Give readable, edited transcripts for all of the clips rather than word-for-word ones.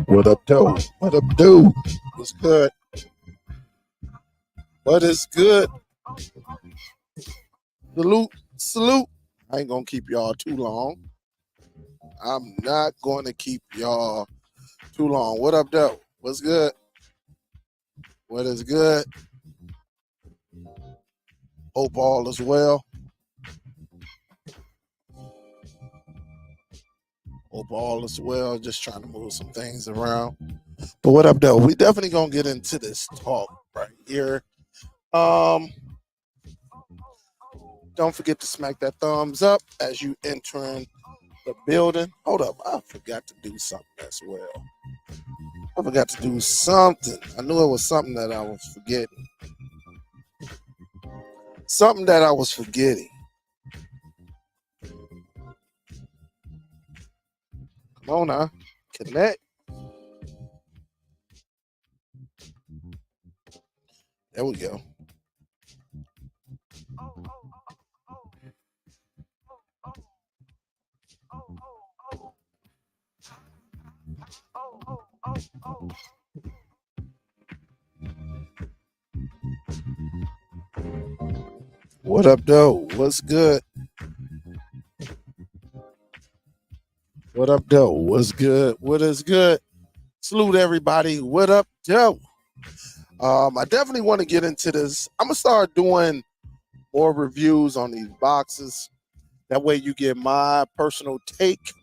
What up, though? What up, dude? What's good? What is good? Salute, salute. I ain't gonna keep y'all too long. I'm not going to keep y'all too long. What up, though? What's good? What is good? Hope all is well. Hope all is well. Just trying to move some things around. But what up, though? We definitely gonna get into this talk right here. Don't forget to smack that thumbs up as you entering the building. Hold up, I forgot to do something as well. I forgot to do something. I knew it was something that I was forgetting. Something that I was forgetting. Come on now. Connect. There we go. What up, though? What's good? What up, though? What's good? What is good? Salute everybody. What up, though? I definitely want to get into this. I'm gonna start doing more reviews on these boxes. That way you get my personal take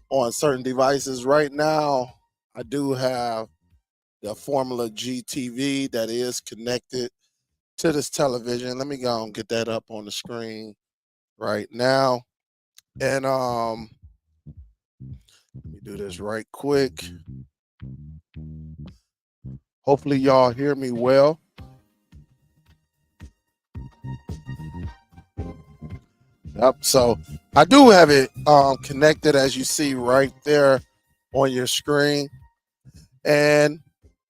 on certain devices. Right now, I do have the Formuler Gtv that is connected to this television. Let me go and get that up on the screen right now. And let me do this right quick. Hopefully y'all hear me well. Yep. So I do have it connected, as you see right there on your screen. And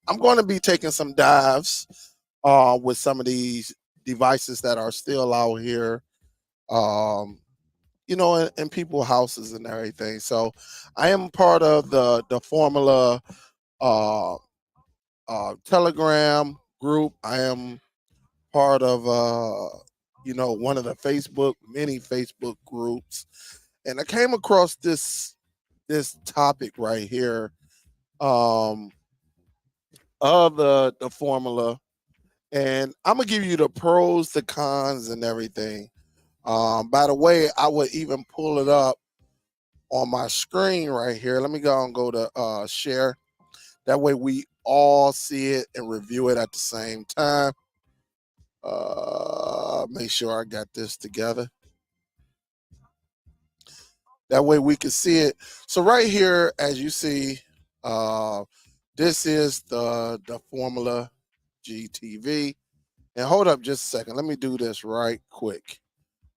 I'm going to be taking some dives with some of these devices that are still out here, in people's houses and everything. So I am part of the Formula Telegram group. I am part of one of the many Facebook groups, and I came across this topic right here of the formula, and I'm gonna give you the pros, the cons, and everything. By the way, I would even pull it up on my screen right here. Let me go to share. That way we all see it and review it at the same time. Make sure I got this together. That way we can see it. So right here, as you see, this is the Formula Gtv. And hold up just a second. Let me do this right quick.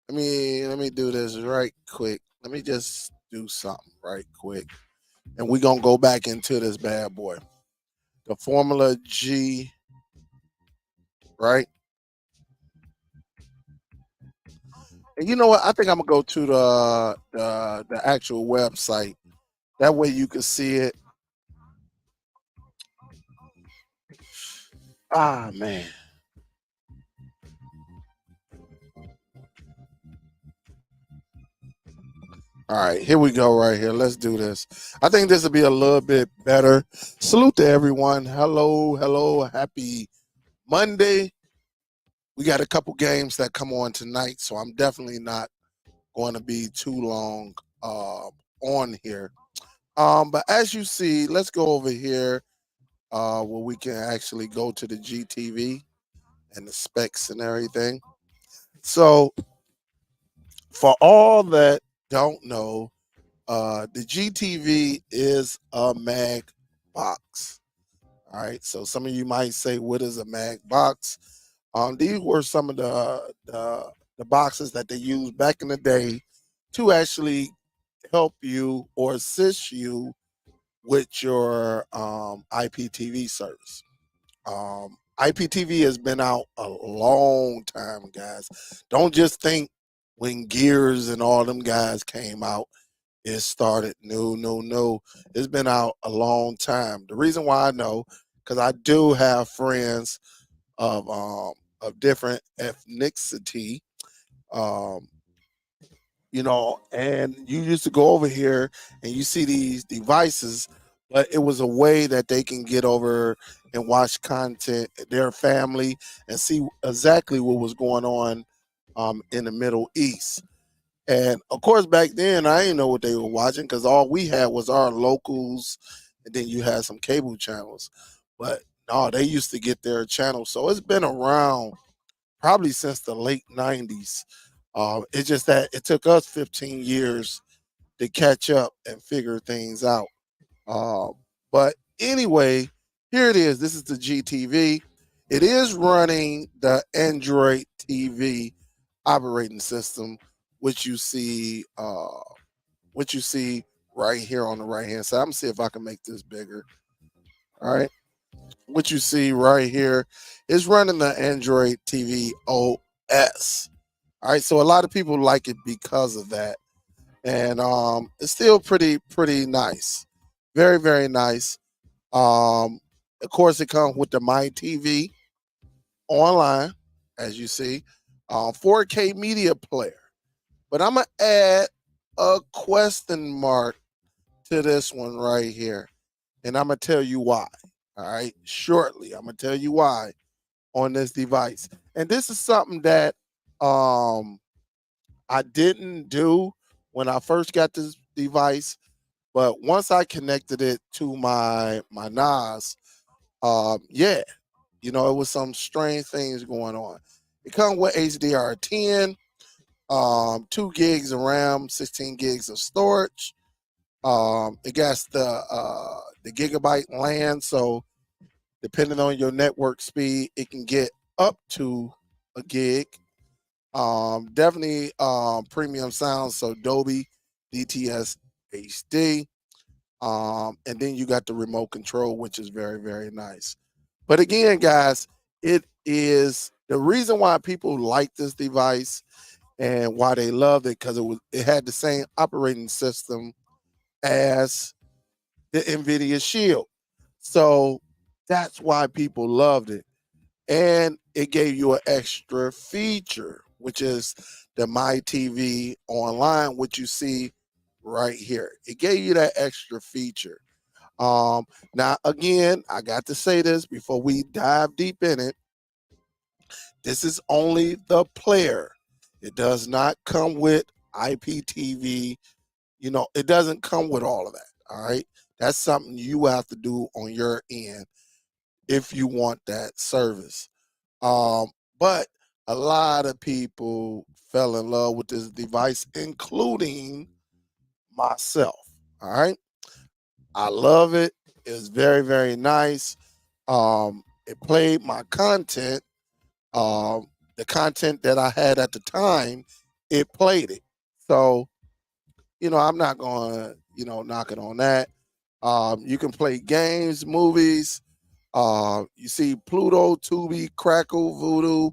Let me do this right quick. Let me just do something right quick. And we're gonna go back into this bad boy. The Formula G, right? And you know what? I think I'm gonna go to the actual website. That way you can see it. Ah man. All right, here we go right here. Let's do this. I think this will be a little bit better. Salute to everyone. Hello, hello, happy Monday. We got a couple games that come on tonight, so I'm definitely not going to be too long on here. But as you see, let's go over here where we can actually go to the GTV and the specs and everything. So for all that don't know, the GTV is a mag box. All right. So some of you might say, what is a mag box? These were some of the boxes that they used back in the day to actually help you or assist you with your IPTV service. IPTV has been out a long time, guys. Don't just think when Gears and all them guys came out, It started. No, no, no. It's been out a long time. The reason why I know, because I do have friends of different ethnicity. Um, and you used to go over here and you see these devices, but it was a way that they can get over and watch content, their family, and see exactly what was going on in the Middle East. And of course, back then I didn't know what they were watching because all we had was our locals, and then you had some cable channels. But no, they used to get their channels, so it's been around probably since the late '90s. It's just that it took us 15 years to catch up and figure things out. Uh, but anyway, here it is. This is the GTV. It is running the Android TV operating system, which you see, right here on the right hand side. I'm gonna see if I can make this bigger. All right, what you see right here is running the Android TV OS. All right, so a lot of people like it because of that, and it's still pretty nice, very very nice. Um, of course, it comes with the My TV online, as you see, 4K media player. But I'm gonna add a question mark to this one right here, and I'm gonna tell you why. All right, shortly, I'm gonna tell you why on this device, and this is something that um I didn't do when I first got this device, but once I connected it to my NAS, yeah, it was some strange things going on. It comes with HDR10, 2 gigs of RAM, 16 gigs of storage. It got the gigabyte LAN, so depending on your network speed, it can get up to a gig. Definitely premium sound, so Dolby, DTS, HD. And then you got the remote control, which is very, very nice. But again, guys, it is the reason why people like this device and why they loved it because it had the same operating system as the Nvidia Shield. So that's why people loved it. And it gave you an extra feature, which is the My TV online, which you see right here. It gave you that extra feature. Um, Now, again, I got to say this before we dive deep in it. This is only the player. It does not come with IPTV. It doesn't come with all of that. All right. That's something you have to do on your end if you want that service. Um, but a lot of people fell in love with this device, including myself. All right. I love it. It's very, very nice. It played my content. The content that I had at the time, it played it. So, I'm not going to, knock it on that. You can play games, movies. You see Pluto, Tubi, Crackle, Voodoo,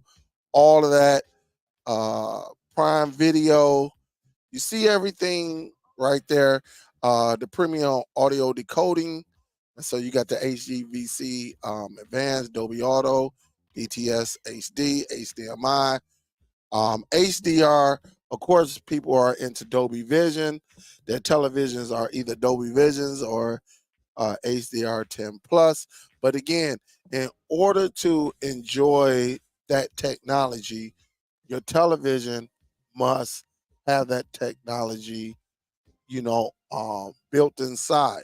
all of that. Uh, Prime Video. You see everything right there. The premium audio decoding. And so you got the HDVC Advanced, Dolby Auto, DTS HD, HDMI, HDR. Of course, people are into Dolby Vision. Their televisions are either Dolby Visions or HDR 10 Plus. But again, in order to enjoy that technology, your television must have that technology, built inside.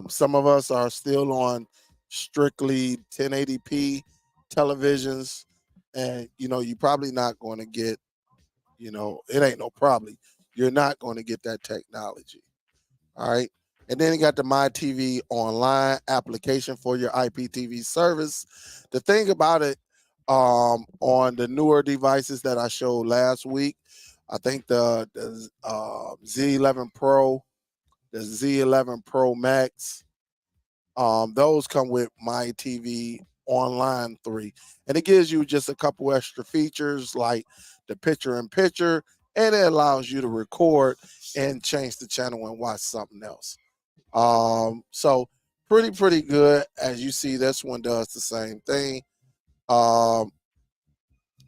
Some of us are still on strictly 1080p televisions, and you're probably not going to get, it ain't no probably, you're not going to get that technology. All right. And then you got the My TV online application for your IPTV service. The thing about it, on the newer devices that I showed last week, I think the Z11 Pro, the Z11 Pro Max, those come with My TV Online 3. And it gives you just a couple extra features like the picture in picture. and it allows you to record and change the channel and watch something else. So pretty good. As you see, this one does the same thing.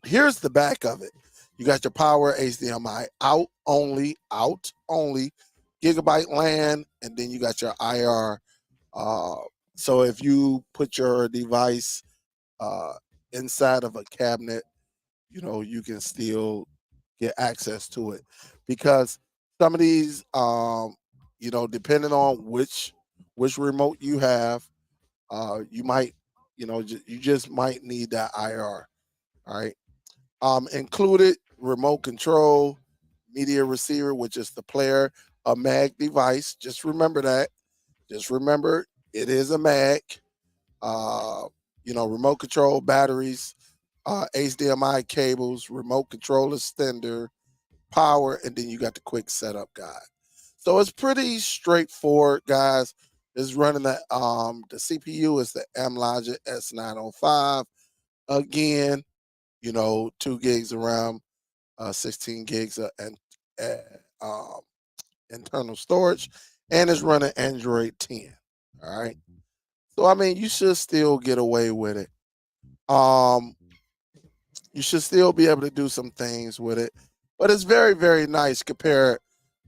Here's the back of it. You got your power HDMI out only, gigabyte LAN, and then you got your IR. So if you put your device inside of a cabinet, you can still get access to it, because some of these, depending on which remote you have, you might, you just might need that IR. All right. Included remote control, media receiver, which is the player, a mag device. Just remember that. Just remember it is a mag. Remote control, batteries, HDMI cables, remote control extender, power, and then you got the quick setup guide. So it's pretty straightforward, guys. It's running the CPU is the Amlogic S905. Again, 2 gigs of RAM, 16 gigs of internal storage, and it's running Android 10. All right. So I mean, you should still get away with it. You should still be able to do some things with it, but it's very nice compared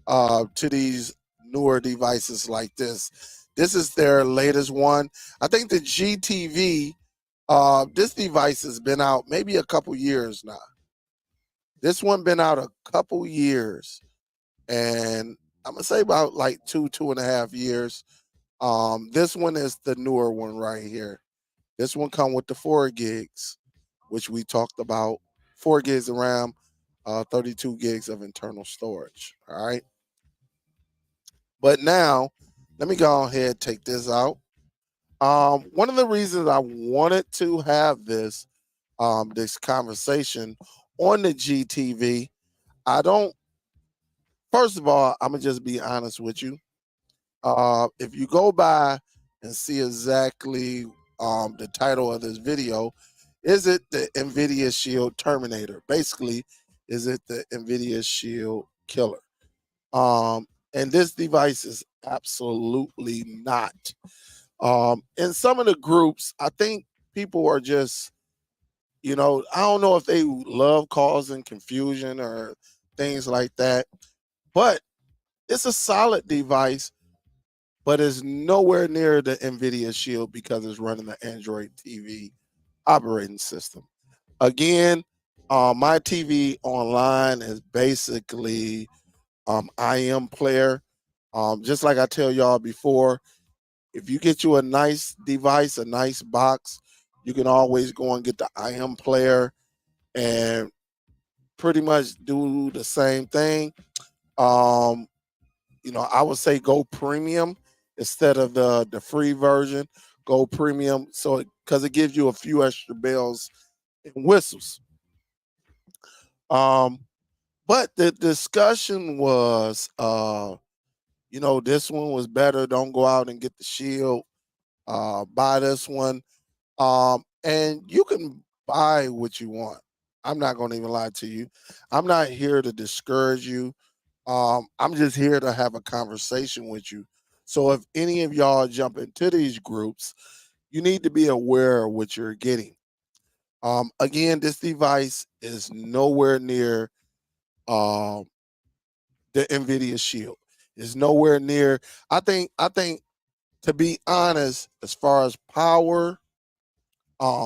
to these newer devices like this. This is their latest one. I think the GTV, this device has been out maybe a couple years now. This one been out a couple years, and I'm gonna say about like 2.5 years. This one is the newer one right here. This one come with the 4 gigs, which we talked about. 4 gigs of RAM, 32 gigs of internal storage. All right. But now, let me go ahead and take this out. One of the reasons I wanted to have this conversation on the GTV, I don't. First of all, I'm gonna just be honest with you. If you go by and see exactly the title of this video, is it the Nvidia Shield Terminator? Basically, is it the Nvidia Shield Killer? And this device is absolutely not. In some of the groups, I think people are just, I don't know if they love causing confusion or things like that, but it's a solid device, but it's nowhere near the Nvidia Shield because it's running the Android TV operating system. Again, my TV online is basically IM player. Just like I tell y'all before, if you get you a nice device, a nice box, you can always go and get the IM player and pretty much do the same thing. Um, I would say go premium instead of the free version. Go premium, so because it gives you a few extra bells and whistles. Um, but the discussion was, this one was better. Don't go out and get the Shield. Buy this one. And you can buy what you want. I'm not going to even lie to you. I'm not here to discourage you. I'm just here to have a conversation with you. So if any of y'all jump into these groups, you need to be aware of what you're getting. Again, this device is nowhere near um, the Nvidia Shield. It's nowhere near. I think to be honest, as far as power,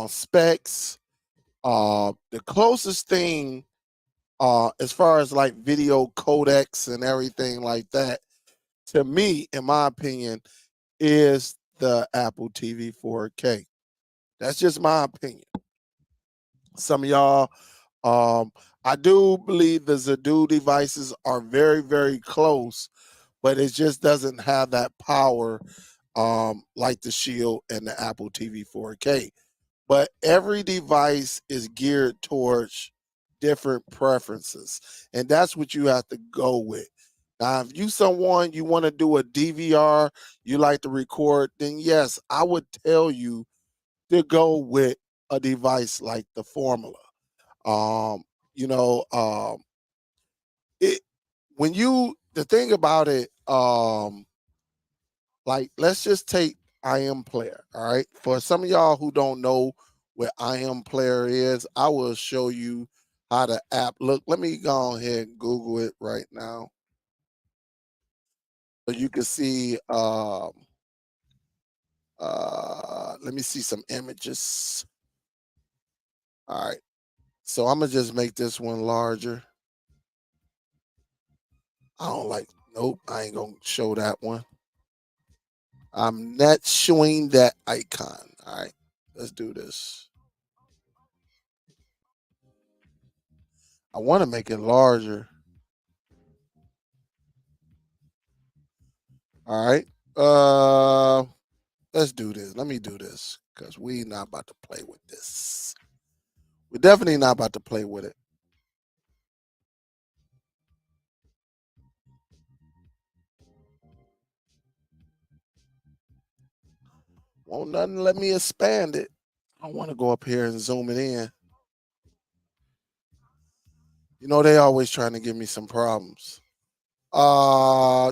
specs, the closest thing, as far as like video codecs and everything like that, to me, in my opinion, is the Apple TV 4K. That's just my opinion. Some of y'all, I do believe the Zadu devices are very close, but it just doesn't have that power like the Shield and the Apple TV 4K. But every device is geared towards different preferences, and that's what you have to go with. Now, if you want to do a DVR, you like to record, then yes, I would tell you to go with a device like the Formula. Um, you know, um, it when you the thing about it, like let's just take I am player. All right. For some of y'all who don't know what I am player is, I will show you how the app look. Let me go ahead and Google it right now. So you can see let me see some images. All right. So I'm gonna just make this one larger. I don't like nope, I ain't gonna show that one. I'm not showing that icon. All right, let's do this. I want to make it larger. All right. Uh let's do this. Let me do this because we not about to play with this. We're definitely not about to play with it. Won't nothing let me expand it. I want to go up here and zoom it in. You know, they always trying to give me some problems. Uh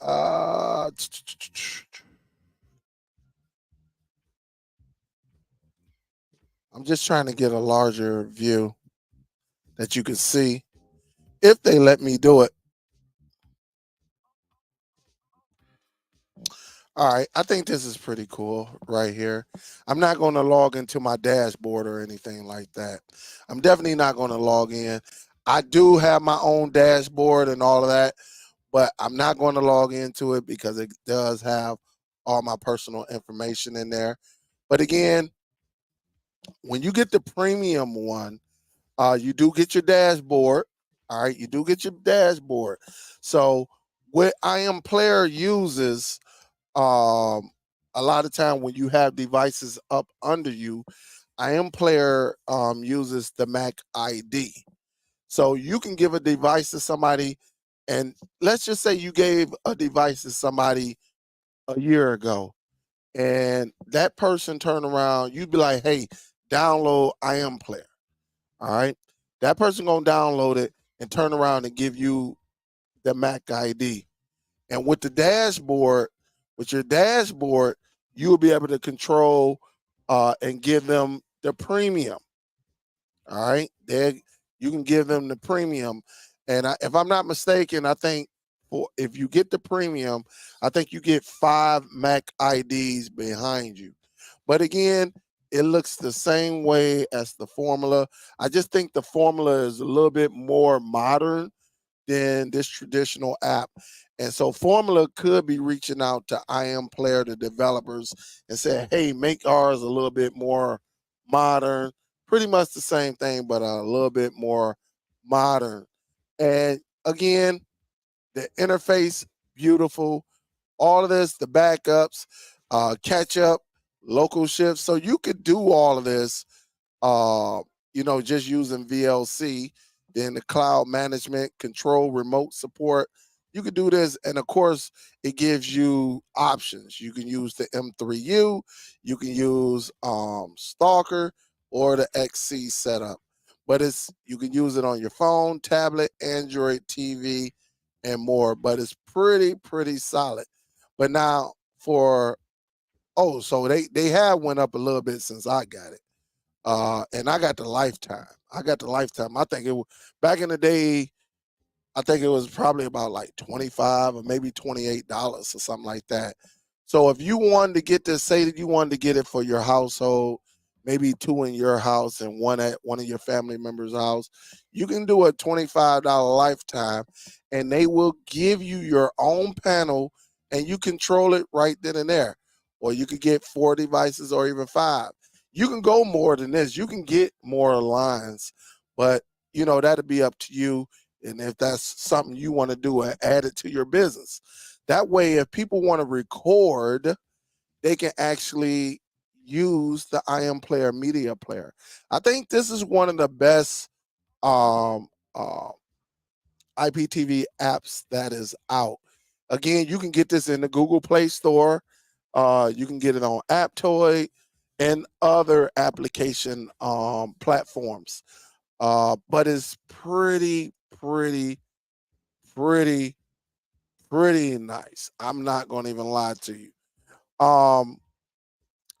uh I'm just trying to get a larger view that you can see if they let me do it. All right, I think this is pretty cool right here. I'm not going to log into my dashboard or anything like that. I'm definitely not going to log in. I do have my own dashboard and all of that, but I'm not going to log into it because it does have all my personal information in there. But again, when you get the premium one, you do get your dashboard. All right, you do get your dashboard. So what I am player uses, a lot of time when you have devices up under you, I am player uses the Mac ID. So you can give a device to somebody, and let's just say you gave a device to somebody a year ago, and that person turned around, you'd be like, hey, download I am player. All right. That person gonna download it and turn around and give you the Mac ID. And with your dashboard, you'll be able to control and give them the premium. All right. They you can give them the premium. And if I'm not mistaken, I think if you get the premium, I think you get 5 Mac IDs behind you. But again, it looks the same way as the formula. I just think the formula is a little bit more modern than this traditional app. And so Formula could be reaching out to I Am Player, the developers, and say, hey, make ours a little bit more modern. Pretty much the same thing, but a little bit more modern. And again, the interface, beautiful. All of this, the backups, catch up, local shifts. So you could do all of this, uh, just using VLC. Then the cloud management, control, remote support. You can do this, and of course, it gives you options. You can use the M3U, you can use Stalker or the XC setup. But you can use it on your phone, tablet, Android TV, and more. But it's pretty solid. But now for so they have went up a little bit since I got it. And I got the lifetime. I got the lifetime. I think it was back in the day. I think it was probably about like 25 or maybe $28 or something like that. So if you wanted to get this, say that you wanted to get it for your household, maybe 2 in your house and 1 at one of your family members' house, you can do a $25 lifetime, and they will give you your own panel, and you control it right then and there. Or you could get 4 devices or even 5. You can go more than this. You can get more lines, but that'll be up to you. And if that's something you want to do, add it to your business. That way, if people want to record, they can actually use the I Am Player media player. I think this is one of the best um, uh, IPTV apps that is out. Again, you can get this in the Google Play Store. You can get it on Aptoid and other application platforms. But it's pretty nice. I'm not going to even lie to you.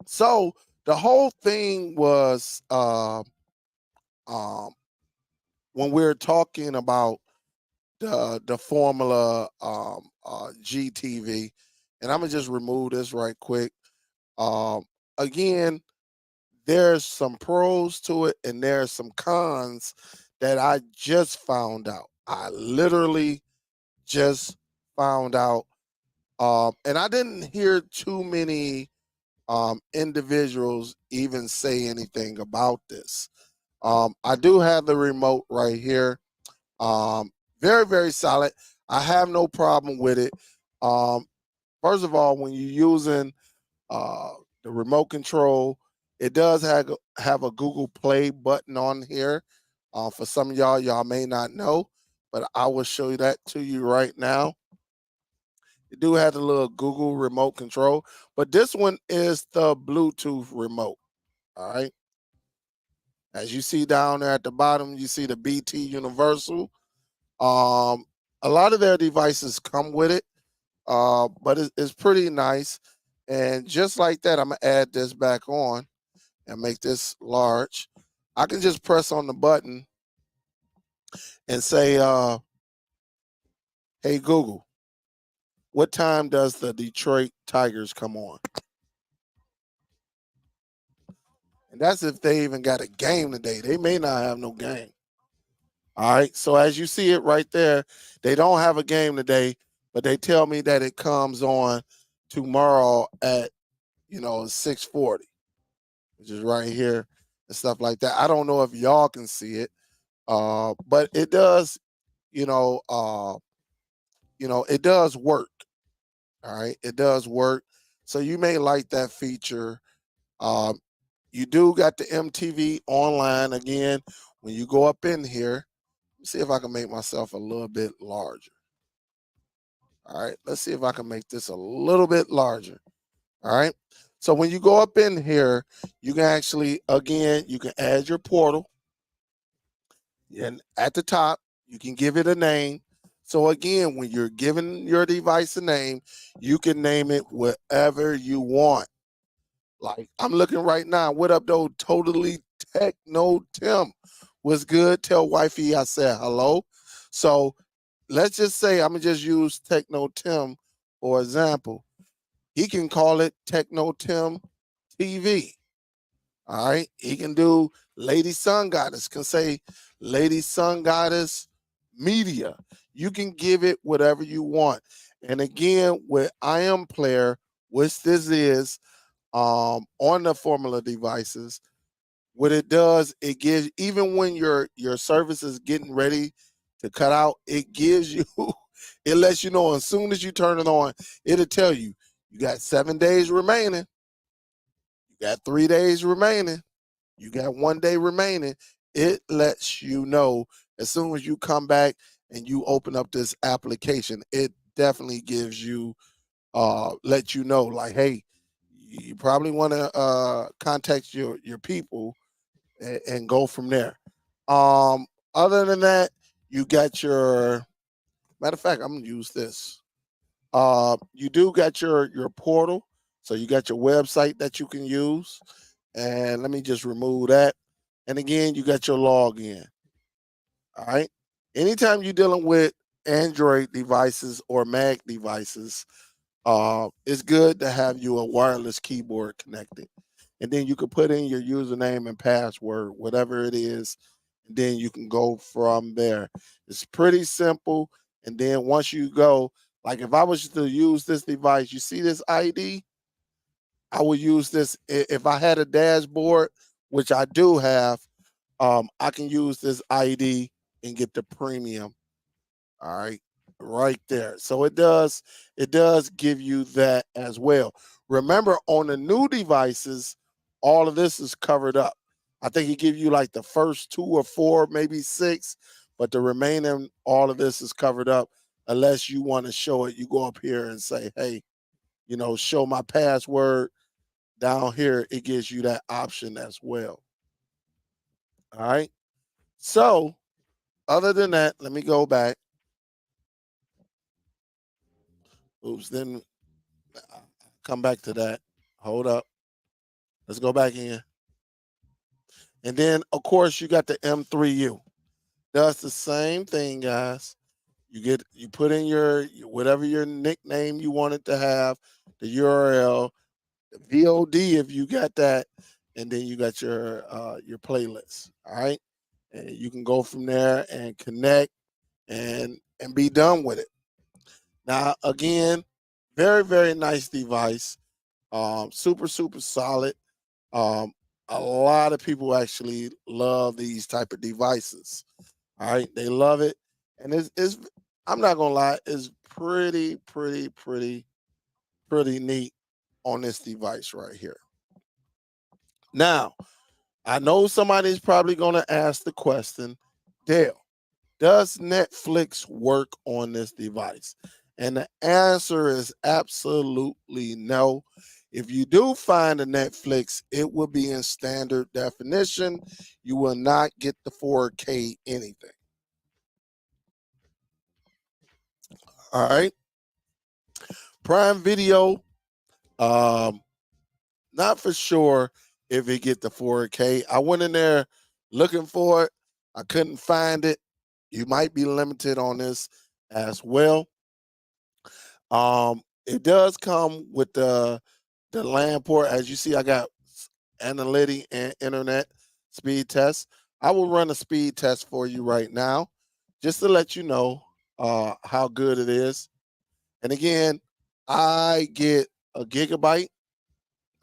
So the whole thing was when we're talking about the Formula Gtv, and I'm gonna just remove this right quick. Um, Again, there's some pros to it and there's some cons that I just found out. I literally just found out, and I didn't hear too many individuals even say anything about this. I do have the remote right here. Very solid. I have no problem with it. Um, First of all, when you're using uh, the remote control, it does have a Google Play button on here. For some of y'all may not know, but I will show you that to you right now. It do have the little Google remote control, but this one is the Bluetooth remote. All right. As you see down there at the bottom, you see the BT Universal. Um, a lot of their devices come with it, but it's pretty nice. And just like that, I'm gonna add this back on and make this large. I can just press on the button and say, "Hey Google, what time does the Detroit Tigers come on?" And that's if they even got a game today. They may not have no game. All right. So as you see it right there, they don't have a game today, but they tell me that it comes on tomorrow at 6:40, which is right here and stuff like that. I don't know if y'all can see it, but it does. You know, it does work. All right, it does work. So you may like that feature. Um, you do got the MTV online again. When you go up in here, let's see if I can make myself a little bit larger. All right, let's see if I can make this a little bit larger. All right. So when you go up in here, you can actually, again, you can add your portal. And at the top, you can give it a name. So again, when you're giving your device a name, you can name it whatever you want. Like I'm looking right now. What up, though? Totally Techno Tim. What's good? Tell wifey I said hello. So let's just say I'm gonna just use Techno Tim for example. He can call it Techno Tim TV. All right. He can do Lady Sun Goddess, can say Lady Sun Goddess Media. You can give it whatever you want. And again, with I Am Player, which this is on the Formula devices, what it does, it gives, even when your service is getting ready to cut out, it gives you, it lets you know as soon as you turn it on, it'll tell you, you got 7 days remaining. You got 3 days remaining. You got 1 day remaining. It lets you know as soon as you come back and you open up this application, it definitely gives you, let you know, like, hey, you probably want to contact your people and go from there. Other than that, you got your, matter of fact, I'm gonna use this. You do got your portal, so you got your website that you can use. And let me just remove that. And again, you got your login. All right. Anytime you're dealing with Android devices or Mac devices, it's good to have you a wireless keyboard connected. And then you can put in your username and password, whatever it is, and then you can go from there. It's pretty simple. And then once you go, like if I was to use this device, you see this ID? I would use this if I had a dashboard, which I do have. I can use this ID and get the premium. All right, right there. So it does give you that as well. Remember, on the new devices, all of this is covered up. I think he give you like the first 2 or 4, maybe 6, but the remaining, all of this is covered up. Unless you want to show it, you go up here and say, "Hey, show my password down here, it gives you that option as well. All right. So other than that, let me go back. Oops, then come back to that. Hold up. Let's go back in. And then, of course, you got the M3U. Does the same thing, guys. You put in your whatever your nickname you want it to have, the URL, the VOD if you got that, and then you got your playlist. All right, and you can go from there and connect and be done with it. Now, again, very very nice device. Super super solid. Um, a lot of people actually love these type of devices. All right, they love it, and it's I'm not gonna lie, it's pretty neat on this device right here. Now, I know somebody's probably gonna ask the question, Dale, does Netflix work on this device? And the answer is absolutely no. If you do find a Netflix, it will be in standard definition. You will not get the 4K anything. All right. Prime Video, um, not for sure if it get the 4K. I went in there looking for it. I couldn't find it. You might be limited on this as well. It does come with the LAN port. As you see, I got analytic and internet speed test. I will run a speed test for you right now, just to let you know how good it is. And again, I get a gigabyte.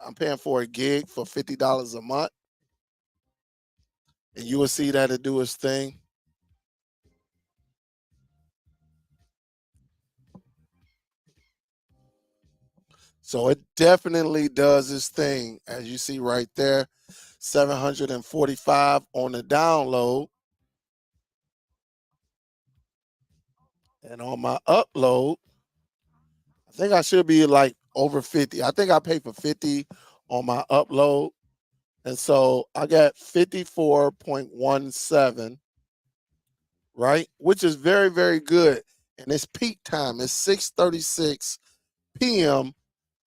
I'm paying for a gig for $50 a month, and you will see that it do its thing. So it definitely does its thing, as you see right there. 745 on the download, and on my upload, I think I should be like over 50. I think I paid for 50 on my upload, and so I got 54.17, right, which is very very good. And it's peak time. It's 6:36 p.m.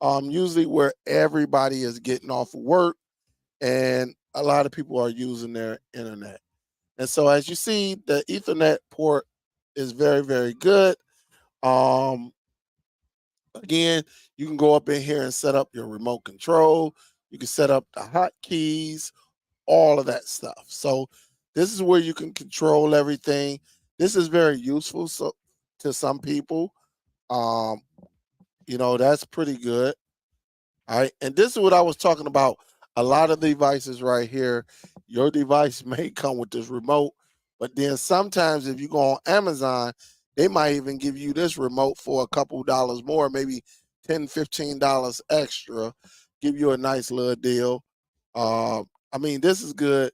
Usually where everybody is getting off of work and a lot of people are using their internet. And so as you see, the Ethernet port is very, very good. Um, Again, you can go up in here and set up your remote control. You can set up the hotkeys, all of that stuff. So this is where you can control everything. This is very useful to some people. Um, that's pretty good. All right. And this is what I was talking about. A lot of devices right here, your device may come with this remote, but then sometimes if you go on Amazon, they might even give you this remote for a couple dollars more, maybe $10, $15 extra, give you a nice little deal. I mean, this is good.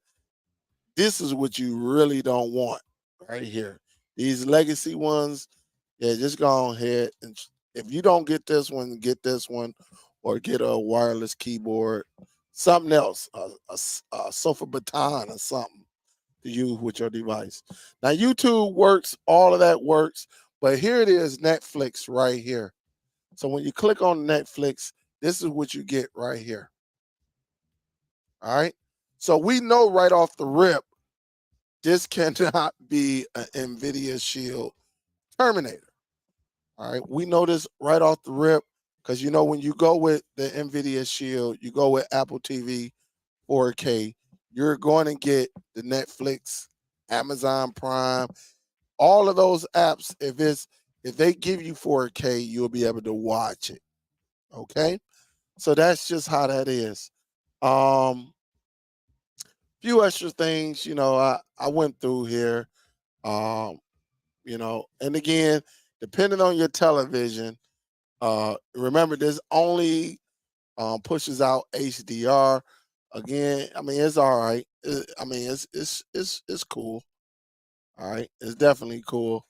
This is what you really don't want right here. These legacy ones, yeah, just go ahead and if you don't get this one, or get a wireless keyboard, something else, a sofa baton or something to use with your device. Now YouTube works, all of that works, but here it is, Netflix right here. So when you click on Netflix, this is what you get right here. All right. So we know right off the rip, this cannot be an Nvidia Shield Terminator. All right. We know this right off the rip because when you go with the Nvidia Shield, you go with Apple TV 4K, you're going to get the Netflix, Amazon Prime, all of those apps. If they give you 4K, you'll be able to watch it. Okay. So that's just how that is. Few extra things, I went through here. Um, and again, depending on your television, remember this only pushes out HDR. Again, I mean it's all right. I mean it's cool. All right, it's definitely cool.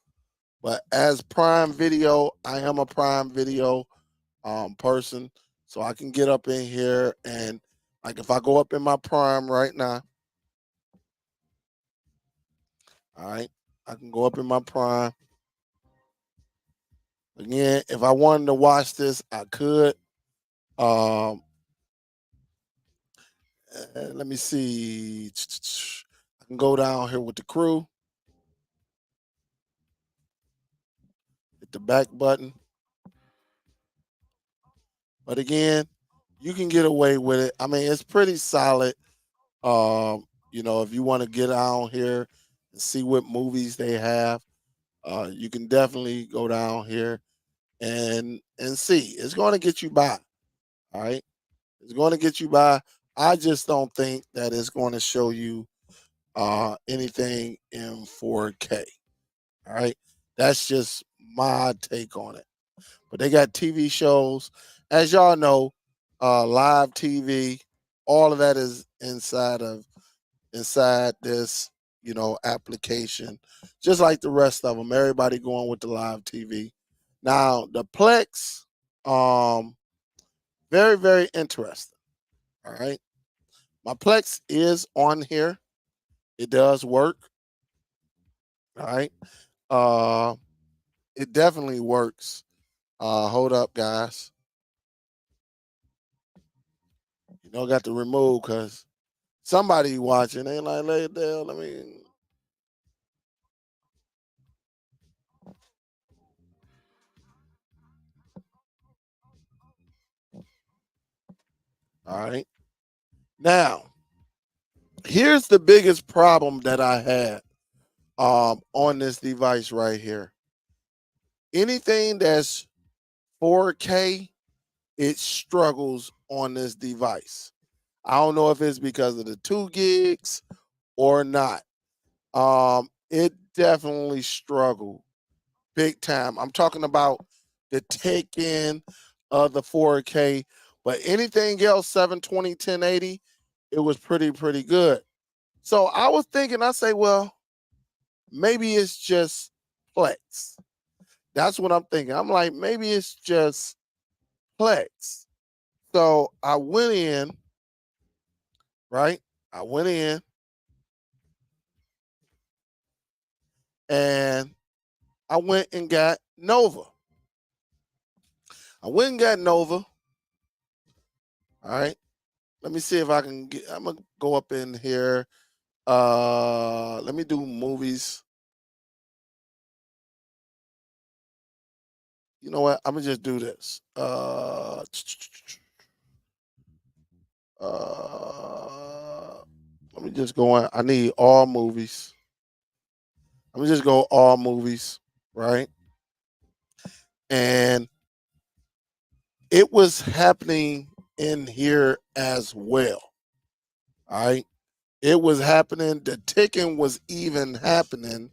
But as Prime Video, I am a Prime Video person. So I can get up in here and like if I go up in my prime right now, all right, I can go up in my prime. Again, if I wanted to watch this, I could. Um, let me see. I can go down here with the crew, hit the back button. But again, you can get away with it. I mean, it's pretty solid. If you want to get out here and see what movies they have, you can definitely go down here and see. It's going to get you by. All right, it's going to get you by. I just don't think that it's going to show you anything in 4K. All right, that's just my take on it. But they got TV shows, as y'all know, live TV. All of that is inside this, application, just like the rest of them. Everybody going with the live TV. Now the Plex, very very interesting. All right, my Plex is on here. It does work. All right, uh, it definitely works. Hold up, guys. Got to remove because somebody watching ain't like lay it down. I mean, all right. Now, here's the biggest problem that I had on this device right here. Anything that's 4K, it struggles on this device. I don't know if it's because of the 2 gigs or not. It definitely struggled big time. I'm talking about the take in of the 4K, but anything else 720 1080, it was pretty good. So I was thinking, I say, well, maybe it's just Plex. That's what I'm thinking. I'm like, maybe it's just Plex. So I went in, right? I went in and I went and got Nova. I went and got Nova. All right. Let me see if I can get, I'm gonna go up in here. Let me do movies. You know what? I'm gonna just do this. Let me just go on. I need all movies. Let me just go all movies, right? And it was happening in here as well. All right. It was happening. The ticking was even happening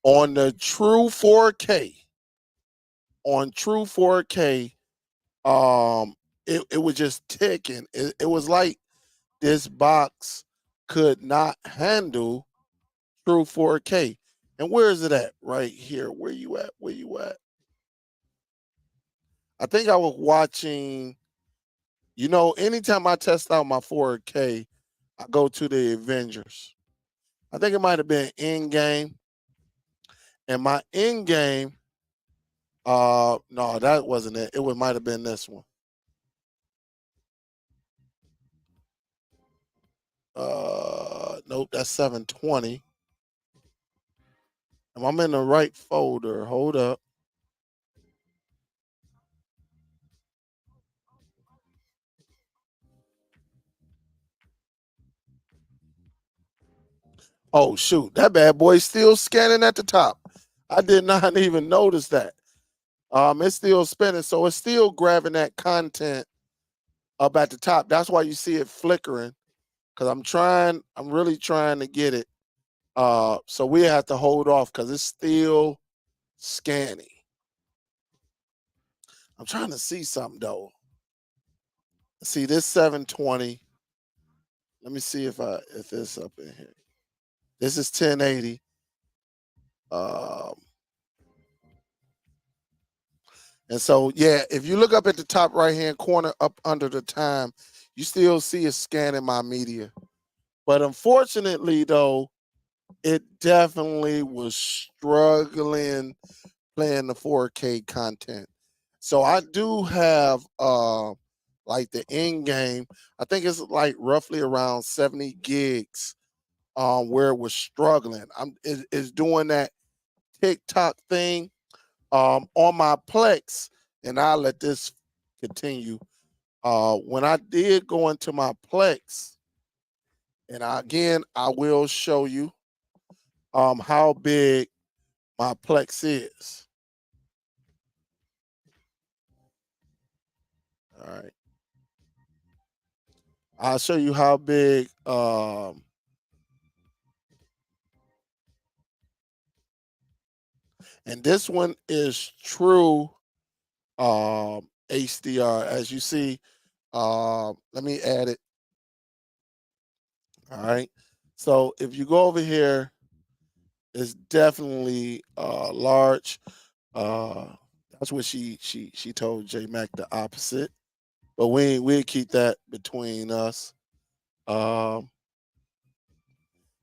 on the true 4K. On true 4K, it was just ticking. It was like this box could not handle true 4K. And where is it at? Right here. Where you at? Where you at? I think I was watching, anytime I test out my 4K, I go to the Avengers. I think it might have been in game. And my in game, no, that wasn't it. Might have been this one. Nope, that's 720. Am I in the right folder? Hold up. Oh shoot, that bad boy's still scanning at the top. I did not even notice that. It's still spinning, so it's still grabbing that content up at the top. That's why you see it flickering. Cause I'm really trying to get it. So we have to hold off because it's still scanning. I'm trying to see something though. See this 720. Let me see if it's up in here. This is 1080. Um, And so, yeah, if you look up at the top right hand corner up under the time, you still see it scanning my media. But unfortunately, though, it definitely was struggling playing the 4K content. So I do have like the end game. I think it's like roughly around 70 gigs where it was struggling. It's doing that TikTok thing on my Plex, and I'll let this continue. When I did go into my Plex, and again, I will show you how big my Plex is. All right. I'll show you how big and this one is true HDR. As you see, let me add it. All right. So if you go over here, it's definitely large. Uh, that's what she told J Mac the opposite. But we'll keep that between us. Um,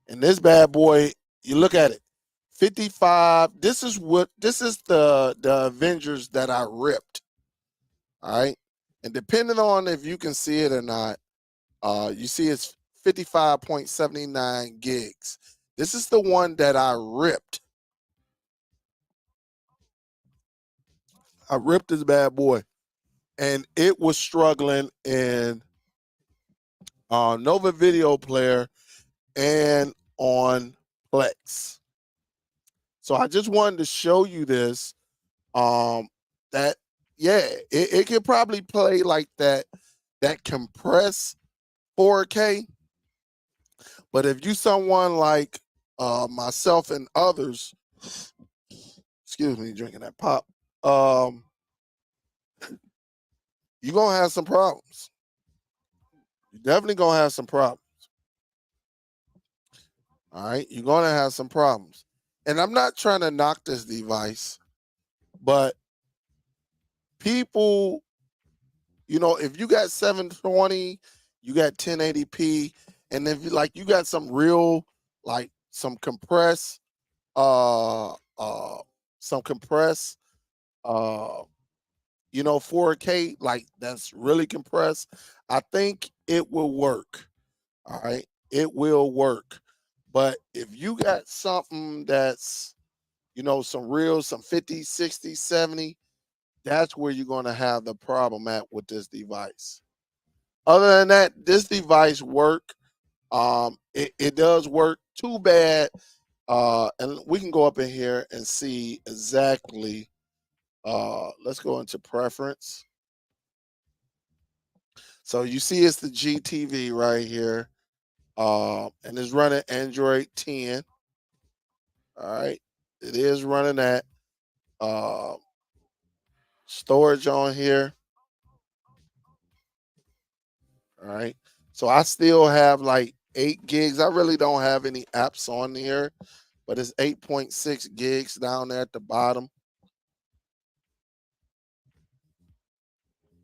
and this bad boy, you look at it, 55. This is the Avengers that I ripped. All right. And depending on if you can see it or not, you see it's 55.79 gigs. This is the one that I ripped. I ripped this bad boy. And it was struggling in Nova Video Player and on Plex. So I just wanted to show you this. That yeah, it could probably play like that compressed 4K. But if you someone like myself and others, excuse me, drinking that pop, you're gonna have some problems. You're definitely gonna have some problems. All right, you're gonna have some problems. And I'm not trying to knock this device, but people, if you got 720, you got 1080p, and if you got some real like uh uh some compressed uh 4K, like that's really compressed, I think it will work. All right, it will work. But if you got something that's some 50, 60, 70, that's where you're going to have the problem at with this device. Other than that, this device work. It does work. Too bad. And we can go up in here and see exactly. Let's go into preference. So you see it's the GTV right here. And it's running Android 10. All right. It is running that. Uh, storage on here. All right. So I still have like 8 gigs. I really don't have any apps on here, but it's 8.6 gigs down there at the bottom.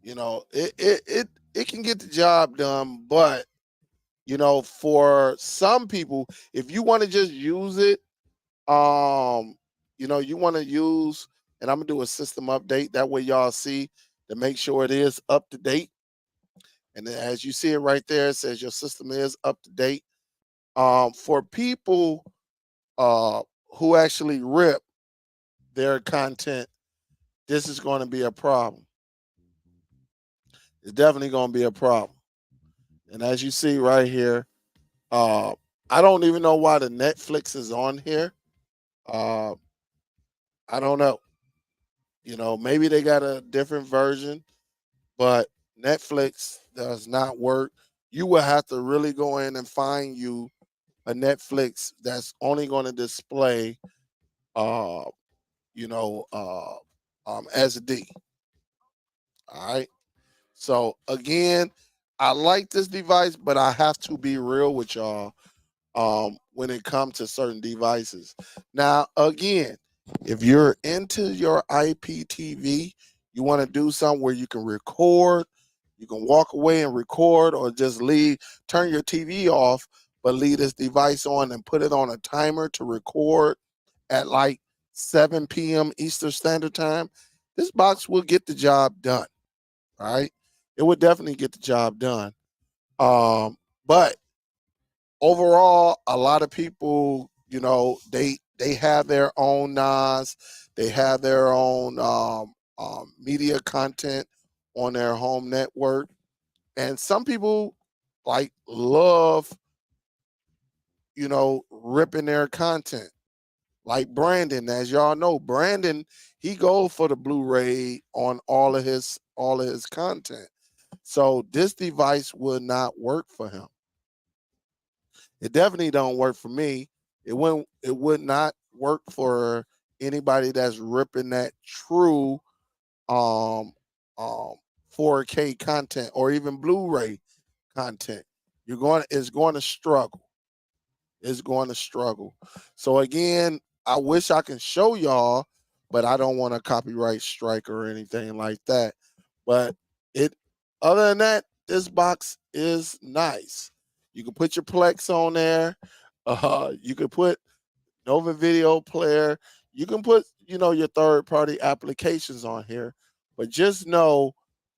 It can get the job done, but for some people, if you want to just use it, you want to use, and I'm gonna do a system update. That way y'all see to make sure it is up to date. And then as you see it right there, it says your system is up to date. For people who actually rip their content, this is going to be a problem. It's definitely going to be a problem. And as you see right here, uh, I don't even know why the Netflix is on here. Uh, I don't know. Maybe they got a different version, but Netflix does not work. You will have to really go in and find you a Netflix that's only going to display, uh, SD. All right. So again, I like this device, but I have to be real with y'all when it comes to certain devices. Now, again, if you're into your IPTV, You want to do something where you can record, you can walk away and record, or just leave, turn your TV off, but leave this device on and put it on a timer to record at like 7 p.m. Eastern Standard Time. This box will get the job done. All right. It would definitely get the job done. But overall, a lot of people, they have their own NAS, they have their own media content on their home network, and some people like love, ripping their content. Like Brandon, as y'all know, Brandon, he goes for the Blu-ray on all of his content. So this device would not work for him. It definitely don't work for me. It would not work for anybody that's ripping that true um um 4K content or even Blu-ray content. It's going to struggle. It's going to struggle. So again, I wish I can show y'all, but I don't want a copyright strike or anything like that. But it other than that, this box is nice. You can put your Plex on there. You can put Nova Video Player. You can put, your third party applications on here. But just know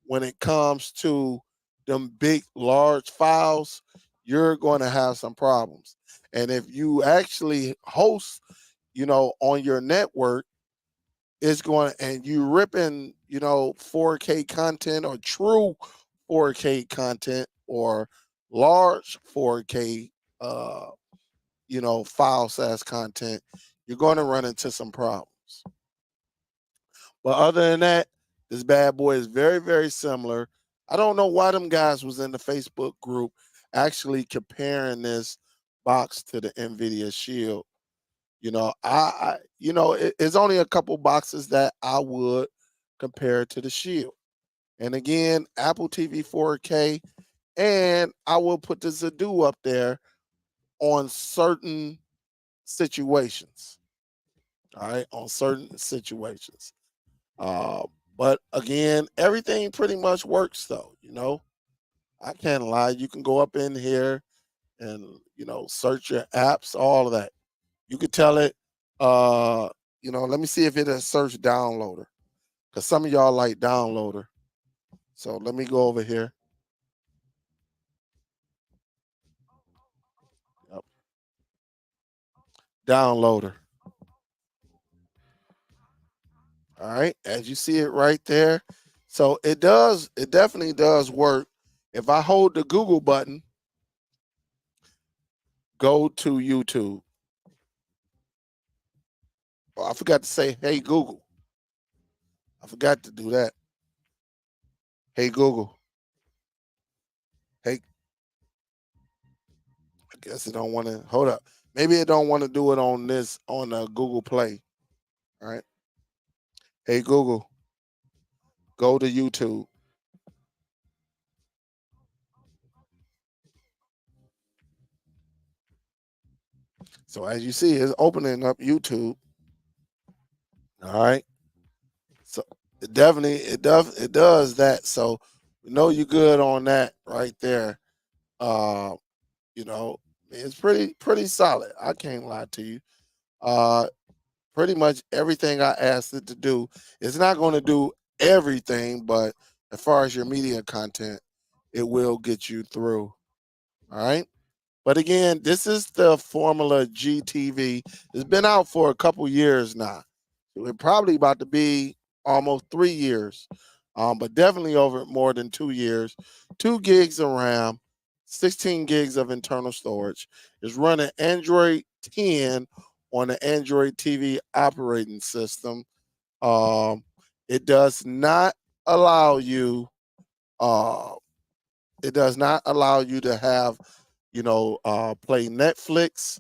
when it comes to them big, large files, you're going to have some problems. And if you actually host, on your network, it's going and you ripping, 4K content or true 4K content or large 4K file size content, you're going to run into some problems. But other than that, this bad boy is very, very similar. I don't know why them guys was in the Facebook group actually comparing this box to the Nvidia Shield. It's only a couple boxes that I would compare to the Shield. And again, Apple TV 4K, and I will put the Zadu up there on certain situations. All right, on certain situations. Uh, but again, everything pretty much works though. I can't lie. You can go up in here and search your apps, all of that. You could tell it. Let me see if it'll search downloader, because some of y'all like downloader. So let me go over here. Yep. Downloader. All right, as you see it right there. So it definitely does work. If I hold the Google button, go to YouTube. Oh, I forgot to say, hey Google. I forgot to do that. Hey Google. Hey, I guess it don't want to hold up. Maybe it don't want to do it on Google Play. All right. Hey Google, go to YouTube. So as you see, it's opening up YouTube. All right. So it does that. So we know you're good on that right there. Uh, you know, it's pretty solid. I can't lie to you. Uh, Pretty much everything I asked it to do. It's not going to do everything, but as far as your media content, it will get you through. All right. But again, this is the Formula Gtv. It's been out for a couple years now. It's probably about to be almost 3 years, but definitely over more than 2 years. 2 gigs of RAM, 16 gigs of internal storage. It's running Android 10 on the Android TV operating system. Um, it does not allow you. Uh, it does not allow you to have, play Netflix,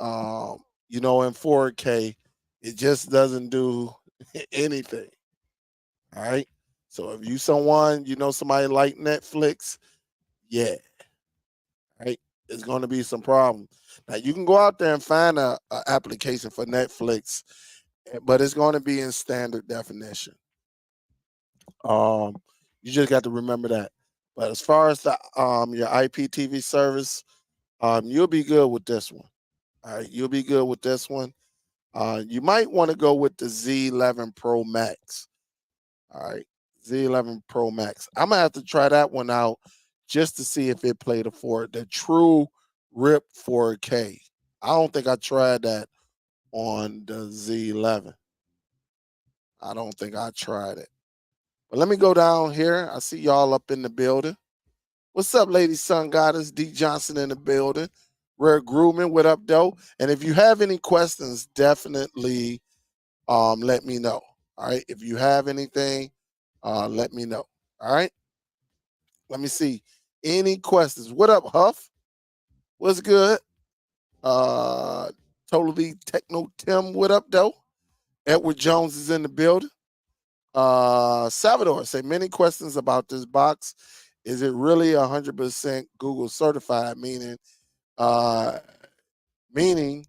in 4K. It just doesn't do anything. All right. So if somebody like Netflix, yeah, right, it's going to be some problem. Now you can go out there and find a application for Netflix, but it's going to be in standard definition. You just got to remember that. But as far as the your IPTV service, you'll be good with this one. All right, you'll be good with this one. You might want to go with the Z11 Pro Max. All right, Z11 Pro Max. I'm gonna have to try that one out just to see if it played the true RIP 4K. I don't think I tried that on the Z11. I don't think I tried it. But let me go down here. I see y'all up in the building. What's up, lady sun goddess? D Johnson in the building. Rare Grooming, what up, though? And if you have any questions, definitely let me know. All right. If you have anything, let me know. All right. Let me see. Any questions? What up, Huff? What's good? Uh Totally Techno Tim, what up, though? Edward Jones is in the building. Salvador say many questions about this box. Is it really 100% Google certified? Uh, meaning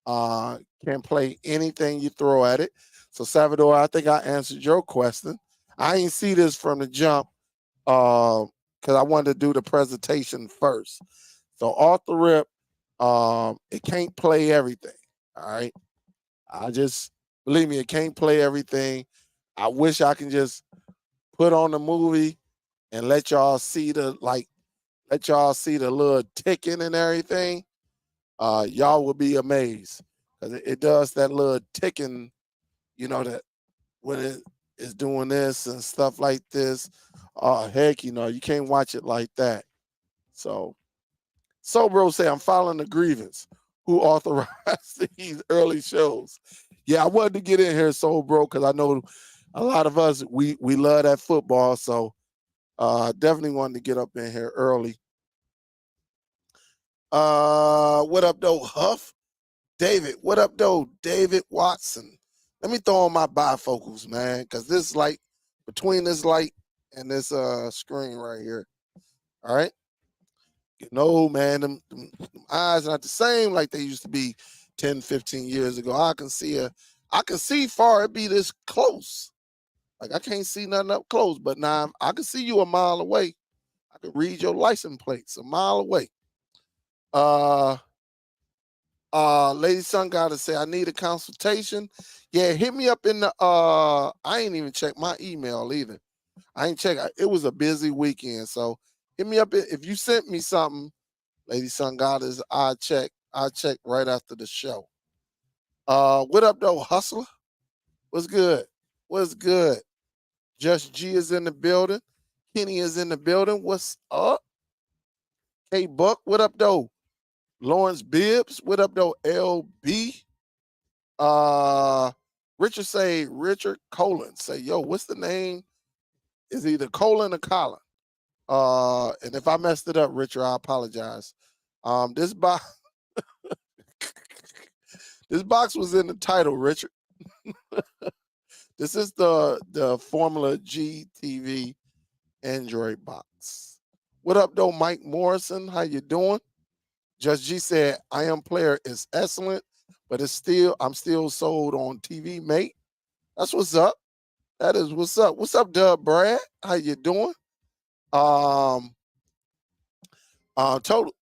can play anything you throw at it. So Salvador, I think I answered your question. I ain't see this from the jump because I wanted to do the presentation first. So off the rip, it can't play everything. All right. I just believe me, it can't play everything. I wish I can just put on the movie and let y'all see the little ticking and everything. Y'all will be amazed because it does that little ticking, that when it is doing this and stuff like this. Oh heck, you can't watch it like that. So bro say I'm filing the grievance. Who authorized these early shows? Yeah, I wanted to get in here, bro, because I know a lot of us we love that football. So definitely wanted to get up in here early. What up, though, Huff? David, what up, though? David Watson. Let me throw on my bifocals, man, because this light, between this light and this screen right here, all right? Man, them eyes not the same like they used to be 10, 15 years ago. I can see far, it be this close. Like I can't see nothing up close, but now I can see you a mile away. I can read your license plates a mile away. Lady Sun gotta say I need a consultation. Yeah, hit me up in the I ain't even checked my email either. I ain't check. It was a busy weekend, so hit me up if you sent me something, Lady Sun Goddess. I'll check right after the show. What up though, Hustler? What's good? What's good? Just G is in the building. Kenny is in the building. What's up? K Buck, what up though? Lawrence Bibbs, what up though? LB. Richard Colin say, yo, what's the name? Is either Colin or Colin. And if I messed it up, Richard, I apologize. This box this box was in the title, Richard. This is the Formuler Gtv Android box. What up though, Mike Morrison? How you doing? Just G said, I am player is excellent, but I'm still sold on TV Mate. That's what's up. That is what's up. What's up, Dub Brad? How you doing?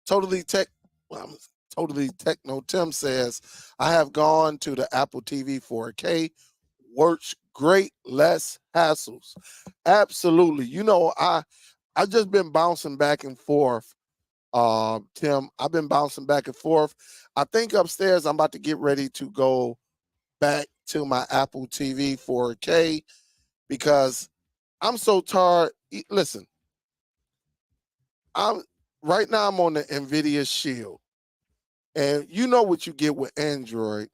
Totally tech. Well, totally techno. Tim says, I have gone to the Apple TV 4K. Works great, less hassles. Absolutely. I just been bouncing back and forth. Tim, I've been bouncing back and forth. I think upstairs I'm about to get ready to go back to my Apple TV 4K because I'm so tired. Listen, right now I'm on the Nvidia Shield. And you know what you get with Android.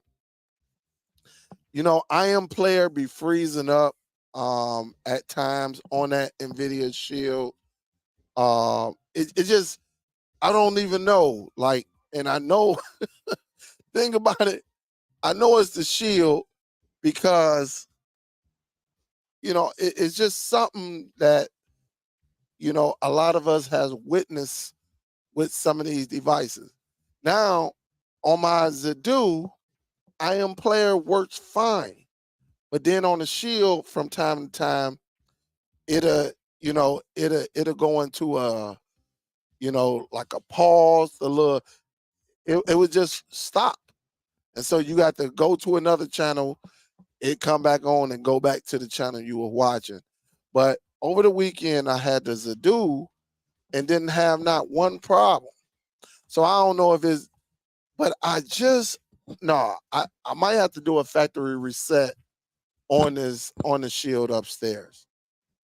I am player be freezing up at times on that Nvidia Shield. It just I don't even know. Like, and I know thing about it, I know it's the Shield because it's just something that a lot of us has witnessed with some of these devices. Now, on my Zadu, I am player works fine. But then on the Shield, from time to time, it'll go into a, like a pause, a little, it would just stop. And so you got to go to another channel, it come back on and go back to the channel you were watching. But over the weekend I had the Zadu and didn't have not one problem. So I don't know if it's, but I just, no, I might have to do a factory reset on the Shield upstairs.